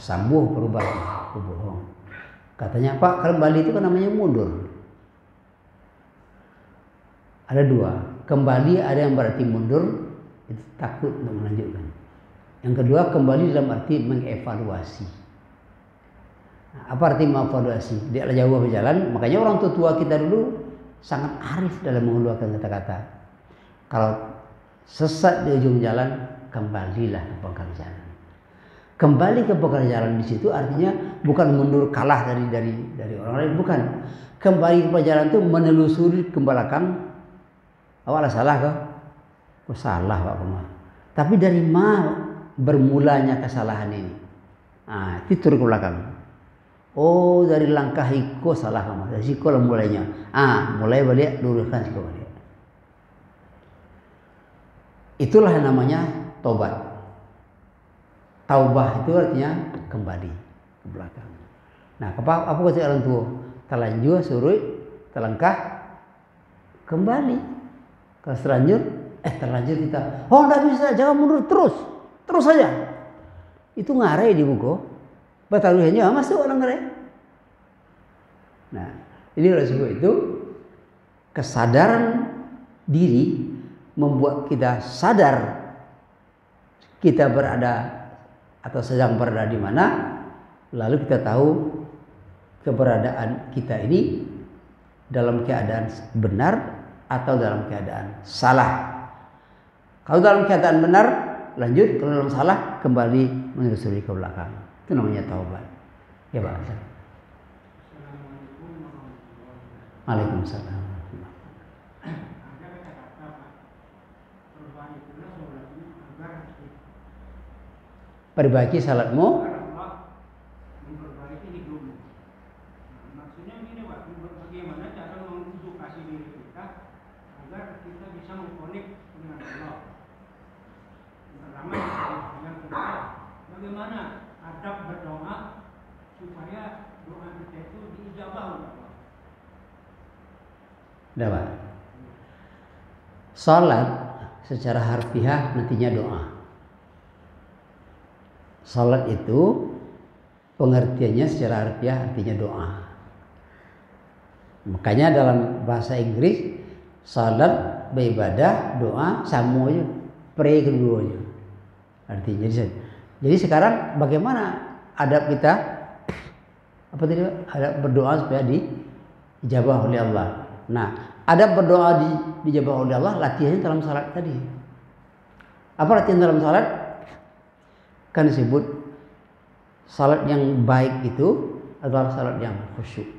sambuh perubahan, bohong. Katanya Pak, kembali itu kan namanya mundur. Ada dua, kembali ada yang berarti mundur, itu takut untuk melanjutkan. Yang kedua, kembali dalam arti mengevaluasi. Nah, apa arti mengevaluasi? Dia jauh berjalan, makanya orang tua kita dulu sangat arif dalam mengeluarkan kata-kata. Kalau sesat di ujung jalan, kembalilah ke pangkal jalan. Kembali ke pangkal jalan di situ artinya bukan mundur kalah dari orang lain, bukan. Kembali ke jalan itu menelusuri ke belakang. Awak salah kah? Oh, salah Pak Kumar. Tapi dari mana bermulanya kesalahan ini? Nah, itu turun ke belakang. Oh, dari langkah iko salah kamu. Dari siku lah mulainya. Mulai balik, luruskan siku balik. Itulah yang namanya tobat. Taubah itu artinya kembali ke belakang. Nah, apa kata orang tua? Terlanjur surut, terlangkah, kembali. Kalau terlanjur kita, oh enggak bisa, jangan mundur terus saja. Itu ngarai di buku. Bataluhnya masuk orang ngarai. Nah, ini oleh sebab itu kesadaran diri membuat kita sadar kita berada atau sedang berada di mana, lalu kita tahu keberadaan kita ini dalam keadaan benar atau dalam keadaan salah. Kalau dalam keadaan benar, lanjut. Kalau dalam salah, kembali menelusuri ke belakang. Itu namanya taubat. Ya Pak. Waalaikumsalam. Perbaiki salatmu. Memperbaiki hidupmu. Maksudnya begini Pak, bagaimana cara mengedukasi diri kita agar kita bisa mengkonek dengan Allah. Pertama, yang kedua, bagaimana adab berdoa supaya doa kita itu diijabah oleh Allah. Dapat. Salat secara harfiah nantinya doa. Salat itu pengertiannya secara harfiah artinya doa. Makanya dalam bahasa Inggris salat, beribadah, doa sama aja, pray keduanya. Artinya jadi sekarang bagaimana adab kita? Apa tadi? Adab berdoa supaya dijabah oleh Allah. Nah, adab berdoa dijabah oleh Allah latihannya dalam salat tadi. Apa latihan dalam salat? Kan disebut salat yang baik itu adalah salat yang khusyuk.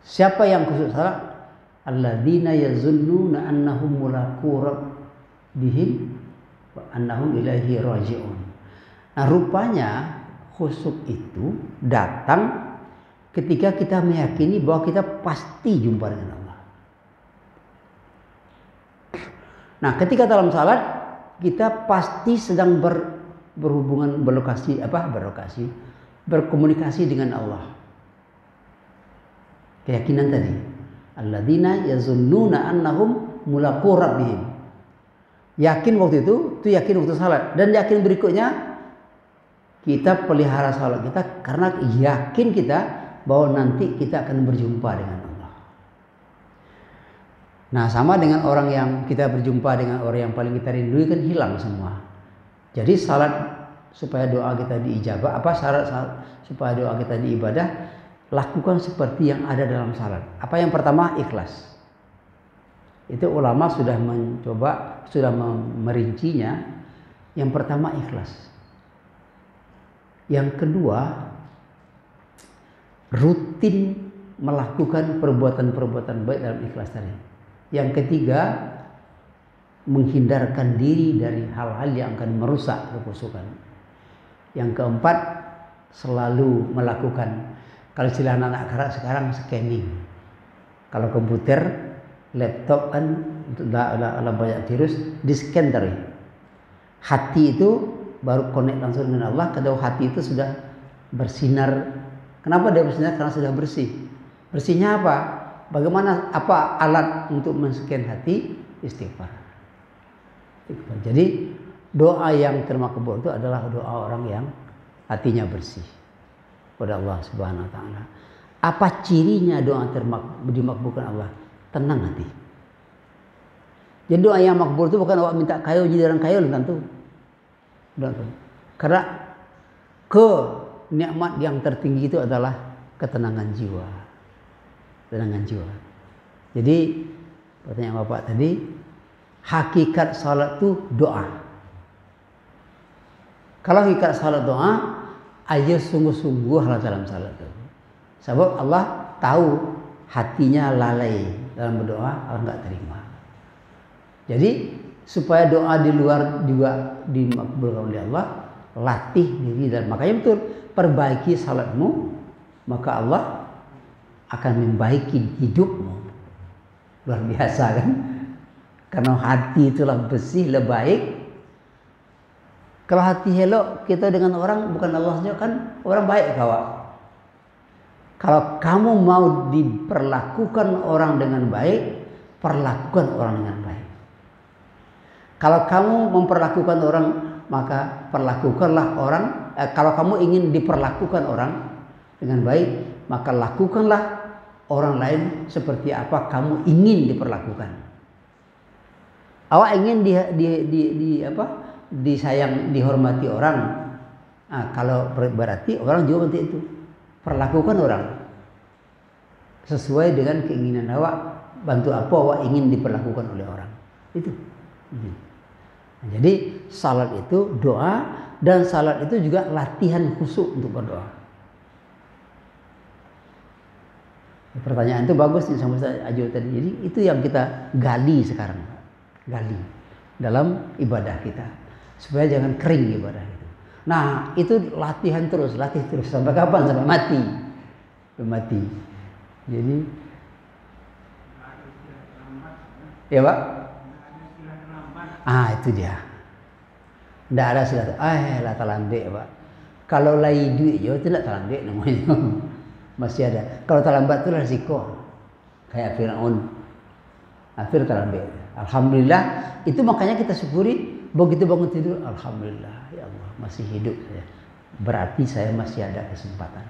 Siapa yang khusyuk salat? Alladzina yazunnuna annahum mulaqu rabbihim wa annahum ilaihi raji'un. Nah, rupanya khusyuk itu datang ketika kita meyakini bahwa kita pasti jumpa dengan Allah. Nah, ketika dalam salat kita pasti sedang berkomunikasi dengan Allah. Keyakinan tadi, alladzina yazunnuna annahum mulaqu rabbihim. Yakin waktu itu yakin waktu salat, dan yakin berikutnya kita pelihara salat kita karena yakin kita bahwa nanti kita akan berjumpa dengan Allah. Nah, sama dengan orang yang kita berjumpa dengan orang yang paling kita rindui kan hilang semua. Jadi salat supaya doa kita diijabah, apa syarat supaya doa kita diibadah? Lakukan seperti yang ada dalam salat. Apa yang pertama? Ikhlas. Itu ulama sudah merincinya. Yang pertama ikhlas. Yang kedua, rutin melakukan perbuatan-perbuatan baik dalam ikhlas tadi. Yang ketiga, menghindarkan diri dari hal-hal yang akan merusak kekhusyukan. Yang keempat, selalu melakukan, kalau istilah anak sekarang scanning. Kalau komputer, laptop kan dalam banyak virus, di-scan tadi. Hati itu baru connect langsung dengan Allah, kalau hati itu sudah bersinar. Kenapa dia bersinar? Karena sudah bersih. Bersihnya apa? Bagaimana, apa alat untuk men-scan hati? Istighfar. Jadi doa yang termakbul itu adalah doa orang yang hatinya bersih kepada Allah Subhanahu wa taala. Apa cirinya doa dimakbulkan Allah? Tenang hati. Jadi doa yang makbul itu bukan awak minta kayu jadi orang kayu tentu. Karena nikmat yang tertinggi itu adalah ketenangan jiwa. Tenangan jiwa. Jadi pertanyaan Bapak tadi, hakikat salat itu doa. Kalau hakikat salat doa, aja sungguh-sungguhlah dalam salat itu. Sebab Allah tahu hatinya lalai dalam berdoa, Allah nggak terima. Jadi supaya doa di luar juga dimakbulkan oleh Allah, latih diri, dan makanya betul perbaiki salatmu, maka Allah akan membaiki hidupmu. Luar biasa kan? Karena hati itulah bersih, lebih baik. Kalau hati elok kita dengan orang, bukan Allah saja kan orang baik kawan. Kalau kamu mau diperlakukan orang dengan baik, perlakukan orang dengan baik. Kalau kamu memperlakukan orang, maka perlakukanlah orang. Kalau kamu ingin diperlakukan orang dengan baik, maka lakukanlah orang lain seperti apa kamu ingin diperlakukan. Awak ingin disayang, dihormati orang. Nah, kalau berarti orang juga seperti itu. Perlakukan orang sesuai dengan keinginan awak. Bantu apa awak ingin diperlakukan oleh orang. Itu. Nah, jadi salat itu doa, dan salat itu juga latihan khusyuk untuk berdoa. Pertanyaan itu bagus nih sama Ustaz Ajo tadi. Jadi itu yang kita gali sekarang, gali dalam ibadah kita supaya jangan kering ibadah itu. Nah itu latihan terus, latih terus sampai kapan? Sampai mati, sampai mati. Jadi ya Pak. Itu dia. Tidak ada silaturahmi. Lah talambe Pak. Kalau lagi duit yo tidak talambe namanya. Masih ada. Kalau terlambat itu resiko. Kayak Fir'aun. Akhir terlambat. Alhamdulillah. Itu makanya kita syukuri. Begitu bangun tidur. Alhamdulillah. Ya Allah. Masih hidup saya. Berarti saya masih ada kesempatan.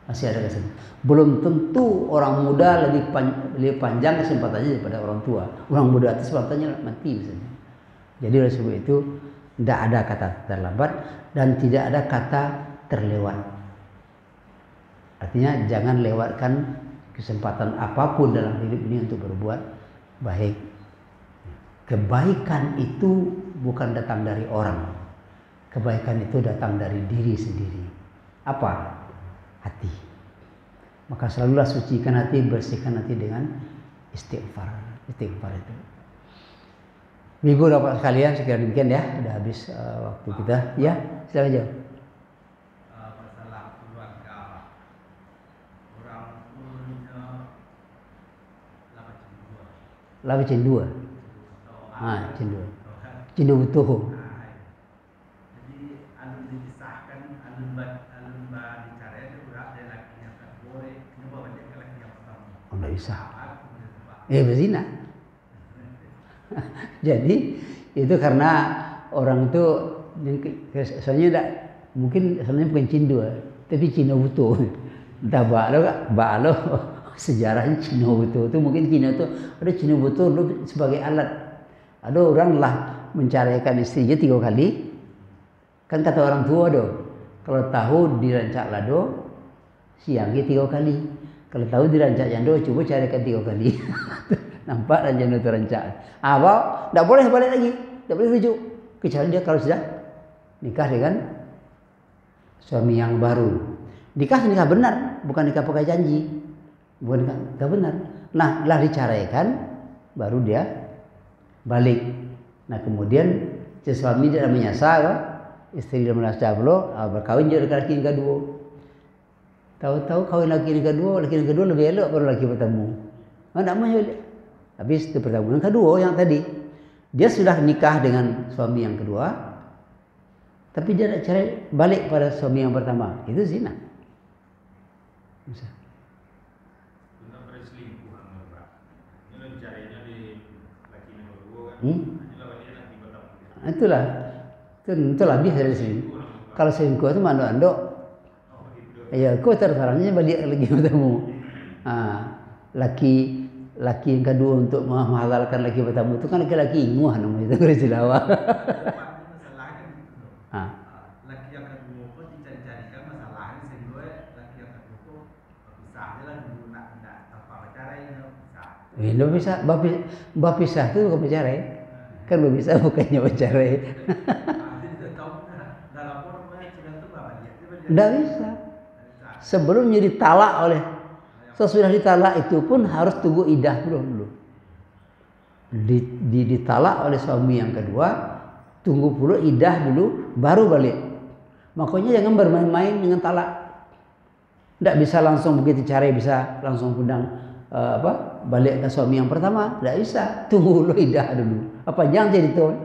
Masih ada kesempatan. Belum tentu orang muda lebih panjang kesempatannya daripada orang tua. Orang muda itu kesempatannya mati misalnya. Jadi oleh sebab itu. Tidak ada kata terlambat. Dan tidak ada kata terlewat. Artinya jangan lewatkan kesempatan apapun dalam hidup ini untuk berbuat baik. Kebaikan itu bukan datang dari orang. Kebaikan itu datang dari diri sendiri. Apa? Hati. Maka selalulah sucikan hati, bersihkan hati dengan istighfar. Istighfar itu. Ibu Bapak sekalian, sekiranya demikian ya. Sudah habis waktu kita. Ya, silakan jawab. Lalu cendua. Cendua. Cendua butuh. Jadi alun dipisahkan, alun dicari itu berat dari laki yang tak boleh, coba baca ke laki yang pertama. Tidak bisa. Berzina. Jadi itu karena orang itu soalnya mungkin sebenarnya bukan cendua, tapi Cina butuh. Entah balo sejarahnya Cina butuh itu mungkin Cina itu ada Cina butuh sebagai alat. Ada orang lah mencarikan istrinya 3 kali. Kan kata orang tua kalau tahu dirancak lado siangnya 3 kali. Kalau tahu dirancak jando coba carikan 3 kali. Nampak dan jando terancak. Awal tidak boleh balik lagi, tidak boleh rujuk. Kecuali dia kalau sudah nikah dengan suami yang baru. Nikah benar, bukan nikah pakai janji. Bukan nikah benar. Nah, lah diceraikan baru dia balik. Nah, kemudian si suami dia menyasar, istri dia merasa berkawin jadi laki yang kedua. Tahu-tahu kawin laki yang kedua lebih elok baru laki pertama. Tidak mau. Habis itu pertama, yang kedua yang tadi dia sudah nikah dengan suami yang kedua, tapi dia nak cerai balik pada suami yang pertama, itu zina. Bisa. Tentang perselingkuhan, Pak. Ini lo caranya di laki yang kedua kan? Ini lawan dia laki pertama. Itulah biasa dari sini. Kalau selingkuh itu mandok-mandok. Ya, kau tertarangnya balik lagi bertemu. Laki yang kedua untuk menghalalkan laki pertama itu kan laki-laki inguah namanya itu dari Jawa. Masalahnya gitu. Laki yang kedua kok dicari-carikan masalahnya sehingga laki yang kedua kok bisa aja lah dulu nak tanpa pacaran bisa. Nggak bisa, bab pisah itu bukan bercerai. Kan lo bisa bukannya bercerai. Nggak bisa. Sebelum jadi talak oleh, sesudah ditalak itu pun harus tunggu idah dulu. Ditalak oleh suami yang kedua, tunggu pula idah dulu, baru balik. Makanya jangan bermain-main dengan talak. Nggak bisa langsung begitu cerai bisa langsung pundang balik ke suami yang pertama. Nggak bisa, tunggu dulu idah dulu. Apa jangan jadi tuh?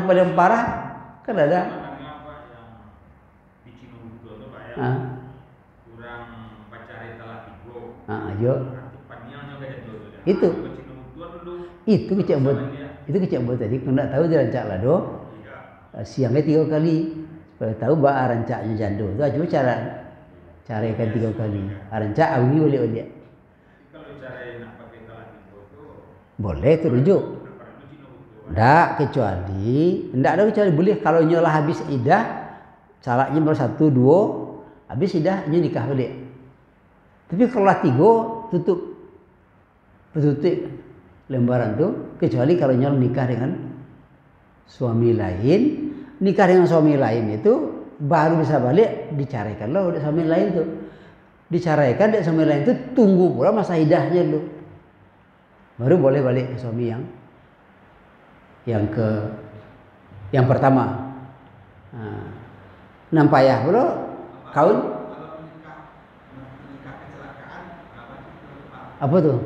Paling parah kan ada. Kurang pacaran talak tigo. Ayo. Itu kecil buat tadi. Kalau nggak tahu dia rancak lah do. Siangnya 3 kali. Supaya tahu bahwa rancaknya jando. Itu cuma cara ikan 3 kali. Rancak awni boleh. Kalau cara nak pakai talak tigo tu boleh itu rujuk. Nggak kecuali boleh kalau nyolah habis idah, talaknya baru 1, 2, habis idah nikah balik. Tapi kalau 3 tutup lembaran tuh, kecuali kalau nyol nikah dengan suami lain. Nikah dengan suami lain itu baru bisa balik, diceraikan loh udah suami lain tuh. Diceraikan dengan suami lain itu tunggu pula masa idahnya dulu. Baru boleh balik ke suami yang pertama. Nampak ya bro, kawin apa tuh?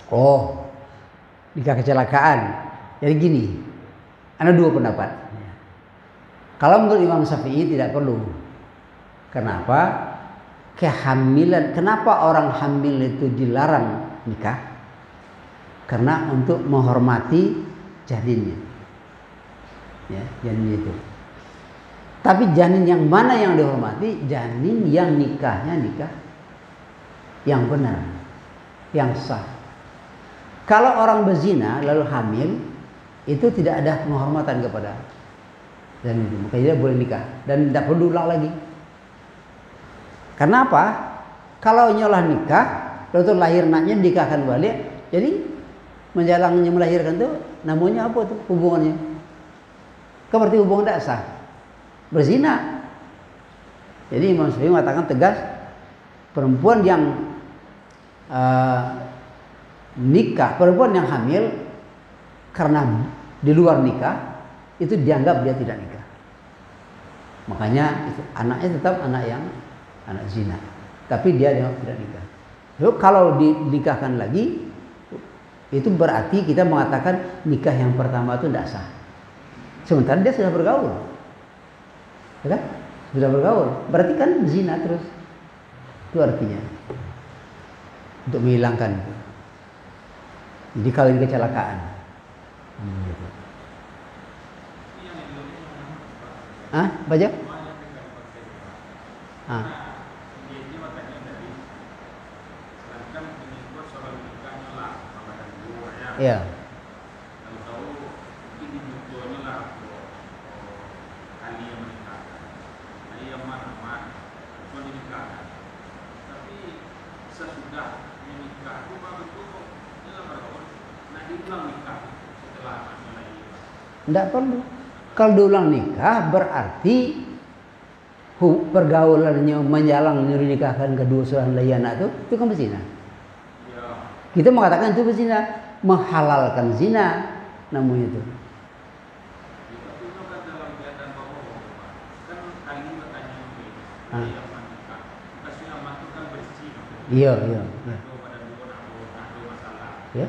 Oh, nikah kecelakaan. Jadi gini, ada 2 pendapat. Kalau menurut Imam Syafi'i tidak perlu. Kenapa? Kehamilan. Kenapa orang hamil itu dilarang nikah? Karena untuk menghormati janinnya. Ya, janin itu. Tapi janin yang mana yang dihormati? Janin yang nikah yang benar, yang sah. Kalau orang berzina lalu hamil, itu tidak ada penghormatan kepada janin itu. Makanya dia boleh nikah dan tidak perlu ulang lagi. Kenapa? Kalau nyolah nikah, lalu lahir anaknya nikahkan balik, jadi menjalangnya melahirkan itu namanya apa tuh hubungannya? Kan berarti hubungan tidak sah. Berzina. Jadi Imam Syafi'i mengatakan tegas, perempuan yang nikah, perempuan yang hamil karena di luar nikah itu dianggap dia tidak nikah. Makanya itu anaknya tetap anak zina, tapi dia tidak nikah. Lalu kalau dinikahkan lagi, itu berarti kita mengatakan nikah yang pertama itu tidak sah. Sementara dia sudah bergaul. Ya kan? Sudah bergaul. Berarti kan zina terus. Itu artinya. Untuk menghilangkan itu. Jadi kawin kecelakaan. Baca? Ya. Tidak perlu. Kalau diulang nikah berarti pergaulannya menjalang menikahkan kedua seorang lagi anak itu kan berzina. Kita mengatakan itu berzina, menghalalkan zina namanya itu. Iya. Ya.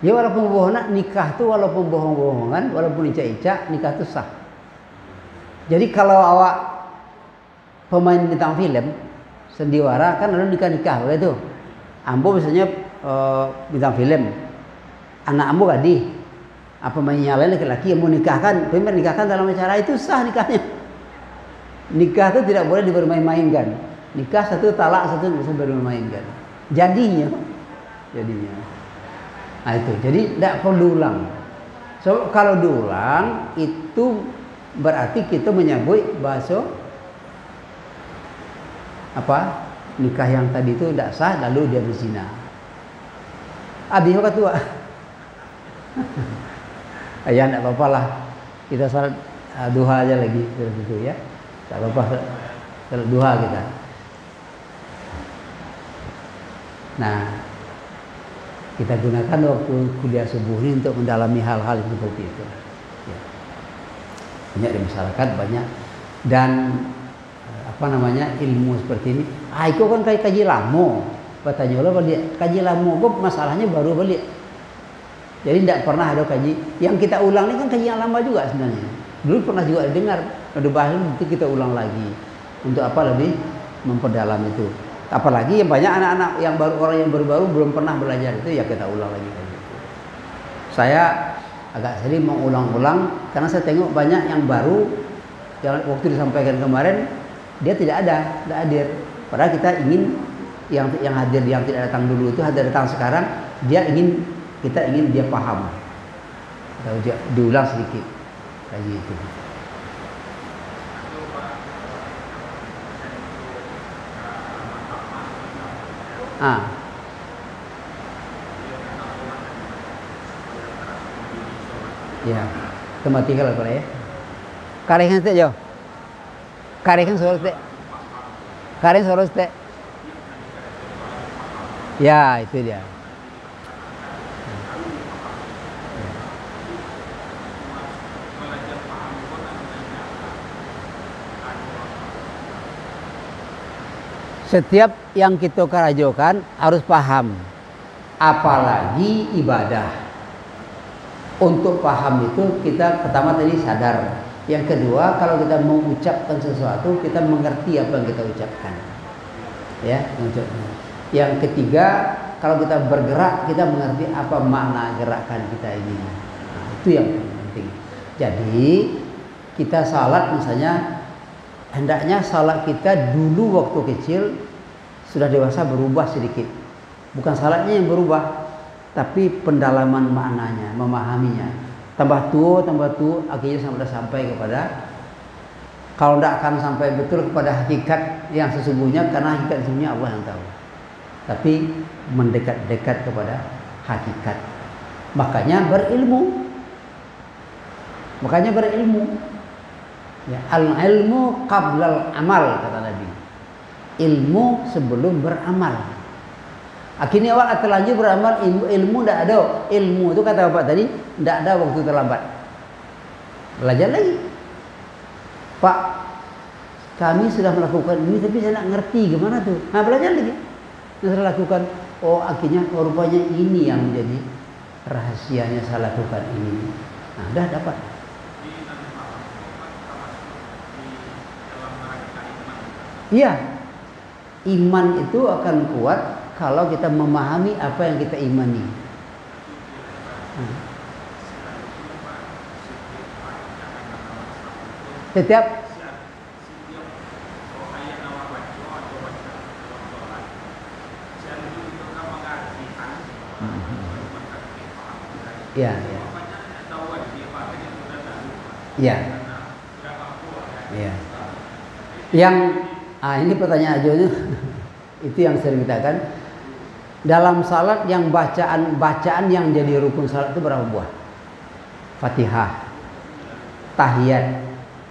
Ya walaupun bohongan nikah tuh walaupun bohong-bohongan, walaupun icak-icak nikah tuh sah. Jadi kalau awak pemain bintang film sendiwara kan lalu nikah begitu. Ambo misalnya bintang film, anak ambo gadis, apa mainnya lain laki-laki yang mau nikahkan, pemain nikahkan dalam acara itu sah nikahnya. Nikah itu tidak boleh dibermain-mainkan. Nikah satu talak satu bisa bermain-mainkan. Jadinya. Nah itu, jadi tidak perlu ulang. So, kalau diulang itu berarti kita menyebut bahasa apa? Nikah yang tadi itu tidak sah lalu dia berzina. Abi kata tua. Ya tidak apa-apa lah. Kita salat duha aja lagi itu ya. Tak apa-apa salat duha kita. Nah, kita gunakan waktu kuliah subuh ini untuk mendalami hal-hal seperti itu. Ya. Banyak di masyarakat, banyak. Dan apa namanya, ilmu seperti ini. Itu kan kayak kaji lamo. Bertanya Allah balik, kaji lamo kok masalahnya baru balik. Jadi tidak pernah ada kaji. Yang kita ulang ini kan kaji yang lama juga sebenarnya. Dulu pernah juga dengar, ada bahas itu kita ulang lagi. Untuk apa lebih memperdalam itu. Apalagi yang banyak anak-anak yang baru, orang yang baru-baru belum pernah belajar itu, ya kita ulang lagi kayak gitu. Saya agak sering mengulang-ulang karena saya tengok banyak yang baru yang waktu disampaikan kemarin dia tidak hadir. Padahal kita ingin yang hadir, yang tidak datang dulu itu hadir datang sekarang, kita ingin dia paham. Kalau dia diulang sedikit kayak gitu. Ya, tempat tinggal apa ya? Karehan teh jo. Karehan soros teh. Karen soros teh. Ya, itu dia. Setiap yang kita kerajokan harus paham, apalagi ibadah. Untuk paham itu kita pertama tadi sadar. Yang kedua, kalau kita mau ucapkan sesuatu, kita mengerti apa yang kita ucapkan. Ya, yang ketiga, kalau kita bergerak, kita mengerti apa makna gerakan kita ini. Nah, itu yang penting. Jadi kita salat misalnya, hendaknya salat kita dulu waktu kecil, sudah dewasa berubah sedikit. Bukan salatnya yang berubah, tapi pendalaman maknanya, memahaminya. Tambah tua, akhirnya sampai kepada, kalau tidak akan sampai betul kepada hakikat yang sesungguhnya, karena hakikat sesungguhnya Allah yang tahu. Tapi mendekat-dekat kepada hakikat. Makanya berilmu. Ya, al-ilmu qablal amal, kata Nabi. Ilmu sebelum beramal. Akhirnya awak terlanjur beramal, ilmu tidak ada. Ilmu itu kata Bapak tadi, tidak ada waktu terlambat. Belajar lagi. Pak, kami sudah melakukan ini, tapi saya tidak ngerti gimana tuh. Nah, belajar lagi. Terus lakukan. Oh, akhirnya rupanya ini yang menjadi rahasianya saya lakukan ini. Nah, dah dapat. Iya. Iman itu akan kuat kalau kita memahami apa yang kita imani. Setiap ya. Yang ini pertanyaan aja itu yang sering kita kan. Dalam salat yang bacaan yang jadi rukun salat itu berapa buah? Fatihah, tahiyat.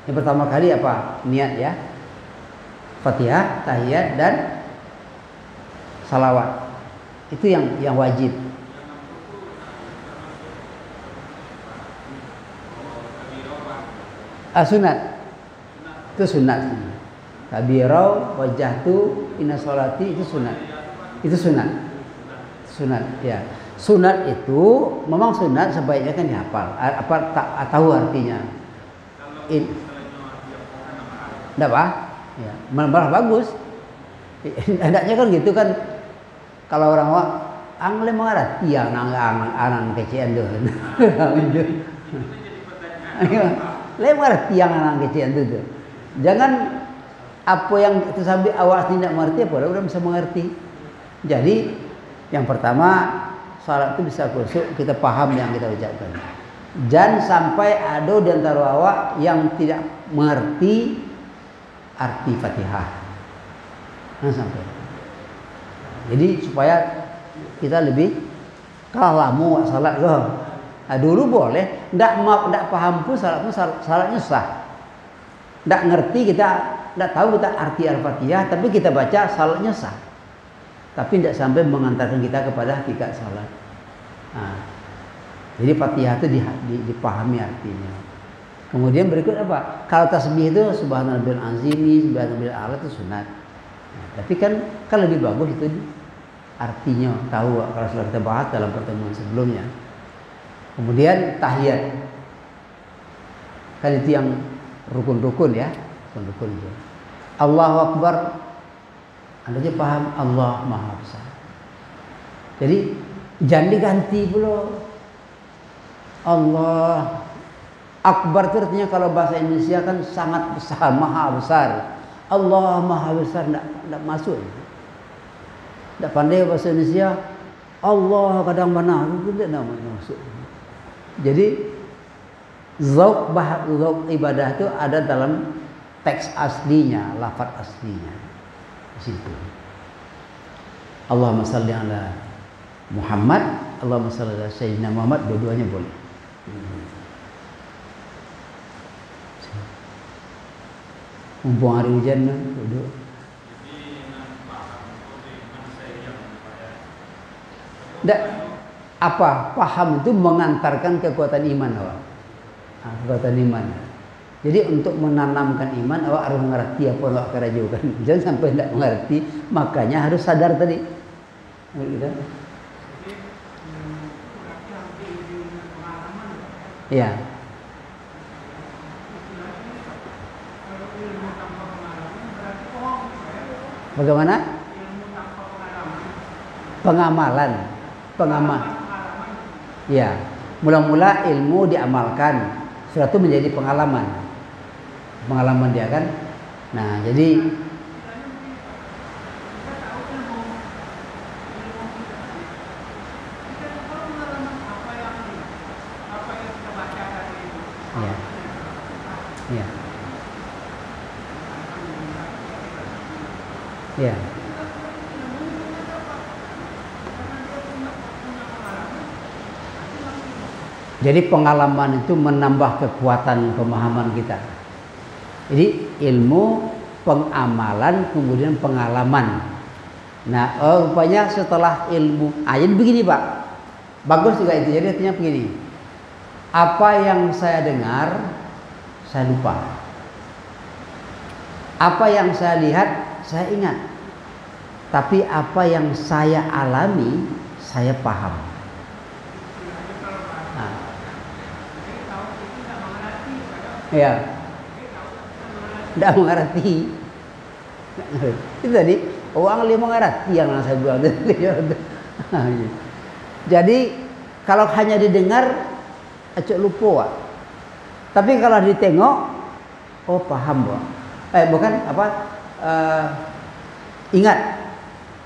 Yang pertama kali apa? Niat ya. Fatihah, tahiyat dan salawat. Itu yang wajib. Sunat. Itu sunat. Kabirau wajahtu inna sholati itu sunat. Itu sunat. Sunat ya. Sunat itu memang sunat sebaiknya kan dihafal. Apa tak tahu artinya? Enggak apa? Ya, malah bagus. Hendaknya kan gitu kan. Kalau orang wak angle mengarah tiang anang kecian tuh. Lemar tiang anang kecian tuh. Jangan apa yang tersabi awak tidak mengerti, apa udah bisa mengerti. Jadi yang pertama salat itu bisa khusyuk, kita paham yang kita ucapkan. Jangan sampai ada di antara awak yang tidak mengerti arti Fatihah. Jangan sampai. Jadi supaya kita lebih kalau lama salat ke. Nah, dulu boleh, ndak paham pun salatnya sah. Ndak ngerti kita, ndak tahu kita arti Al-Fatihah, tapi kita baca salatnya sah. Tapi ndak sampai mengantarkan kita kepada hakikat salat. Nah, jadi Fatihah itu dipahami artinya. Kemudian berikut apa? Kalau tasbih itu subhanallahil azim, subhanallahil a'la itu sunat. Nah, tapi kan lebih bagus itu artinya tahu kalau sudah kita bahas dalam pertemuan sebelumnya. Kemudian tahiyat. Kan itu yang rukun-rukun ya, rukun-rukun itu. Allahu Akbar. Anda aja paham Allah Maha Besar. Jadi jangan diganti pula. Allah Akbar itu artinya kalau bahasa Indonesia kan sangat besar, maha besar. Allah Maha Besar tidak masuk. Tidak pandai bahasa Indonesia. Allah kadang mana itu tidak masuk. Jadi zauq ibadah itu ada dalam teks aslinya, lafaz aslinya di situ. Allahumma shalli ala Muhammad, Allahumma shalli ala Sayyidina Muhammad, dua-duanya boleh. Mumpung hari hujan duduk. Tidak apa paham itu mengantarkan kekuatan iman awak. Kekuatan iman. Jadi untuk menanamkan iman awak harus mengerti apa yang awak kerajukan. Jangan sampai tidak mengerti, makanya harus sadar tadi. Gitu. Ya. Bagaimana? Pengamalan. Ya, mula-mula ilmu diamalkan, suatu menjadi pengalaman dia kan. Nah, jadi ya. Jadi pengalaman itu menambah kekuatan pemahaman kita. Jadi ilmu, pengamalan, kemudian pengalaman. Nah, rupanya setelah ilmu, jadi begini Pak, bagus juga itu. Jadi artinya begini, apa yang saya dengar, saya lupa. Apa yang saya lihat, saya ingat. Tapi apa yang saya alami, saya paham. Ya, tidak mengerti. Itu tadi orang dia mengerti yang saya bilang. Jadi kalau hanya didengar, acok lupa. Tapi kalau ditengok, oh paham bukan apa? Ingat.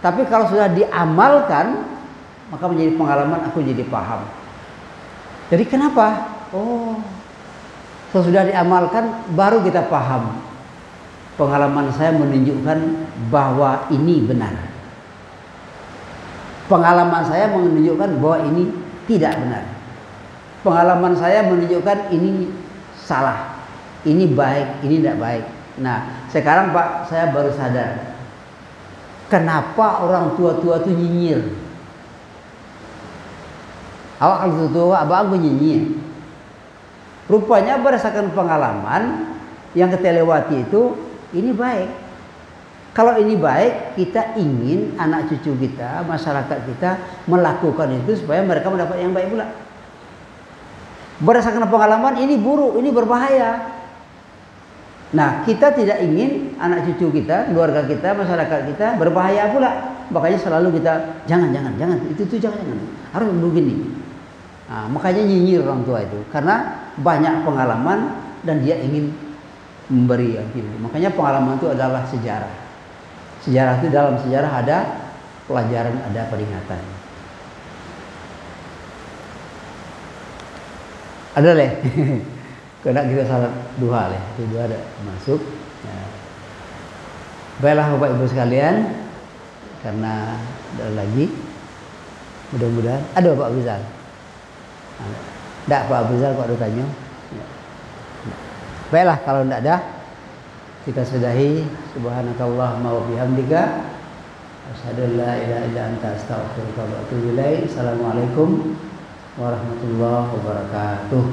Tapi kalau sudah diamalkan, maka menjadi pengalaman. Aku jadi paham. Jadi kenapa? Oh. Sesudah diamalkan baru kita paham. Pengalaman saya menunjukkan bahwa ini benar. Pengalaman saya menunjukkan bahwa ini tidak benar. Pengalaman saya menunjukkan ini salah. Ini baik, ini tidak baik. Nah, sekarang Pak, saya baru sadar. Kenapa orang tua-tua itu nyinyir? Awak kalau tua, abang aku nyinyir. Rupanya berdasarkan pengalaman yang kita lewati itu, ini baik. Kalau ini baik, kita ingin anak cucu kita, masyarakat kita melakukan itu supaya mereka mendapat yang baik pula. Berdasarkan pengalaman, ini buruk, ini berbahaya. Nah, kita tidak ingin anak cucu kita, keluarga kita, masyarakat kita berbahaya pula. Makanya selalu kita jangan, itu jangan. Harus begini. Nah, makanya nyinyir orang tua itu karena banyak pengalaman dan dia ingin memberi yang ini. Makanya pengalaman itu adalah sejarah. Sejarah itu dalam sejarah ada pelajaran, ada peringatan. Ada leh. Kena kita salat duha leh. Itu duha ada masuk. Ya. Baiklah Bapak Ibu sekalian, karena ada lagi. Mudah-mudahan ada Pak Bizal. Tidak Pak Bizal kok ada tanya. Baiklah kalau tidak ada, kita sudahi. Subhanakallahumma wa bihamdika asyhadu an la ilaha illa anta astaghfiruka wa atubu ilaik. Assalamualaikum warahmatullahi wabarakatuh.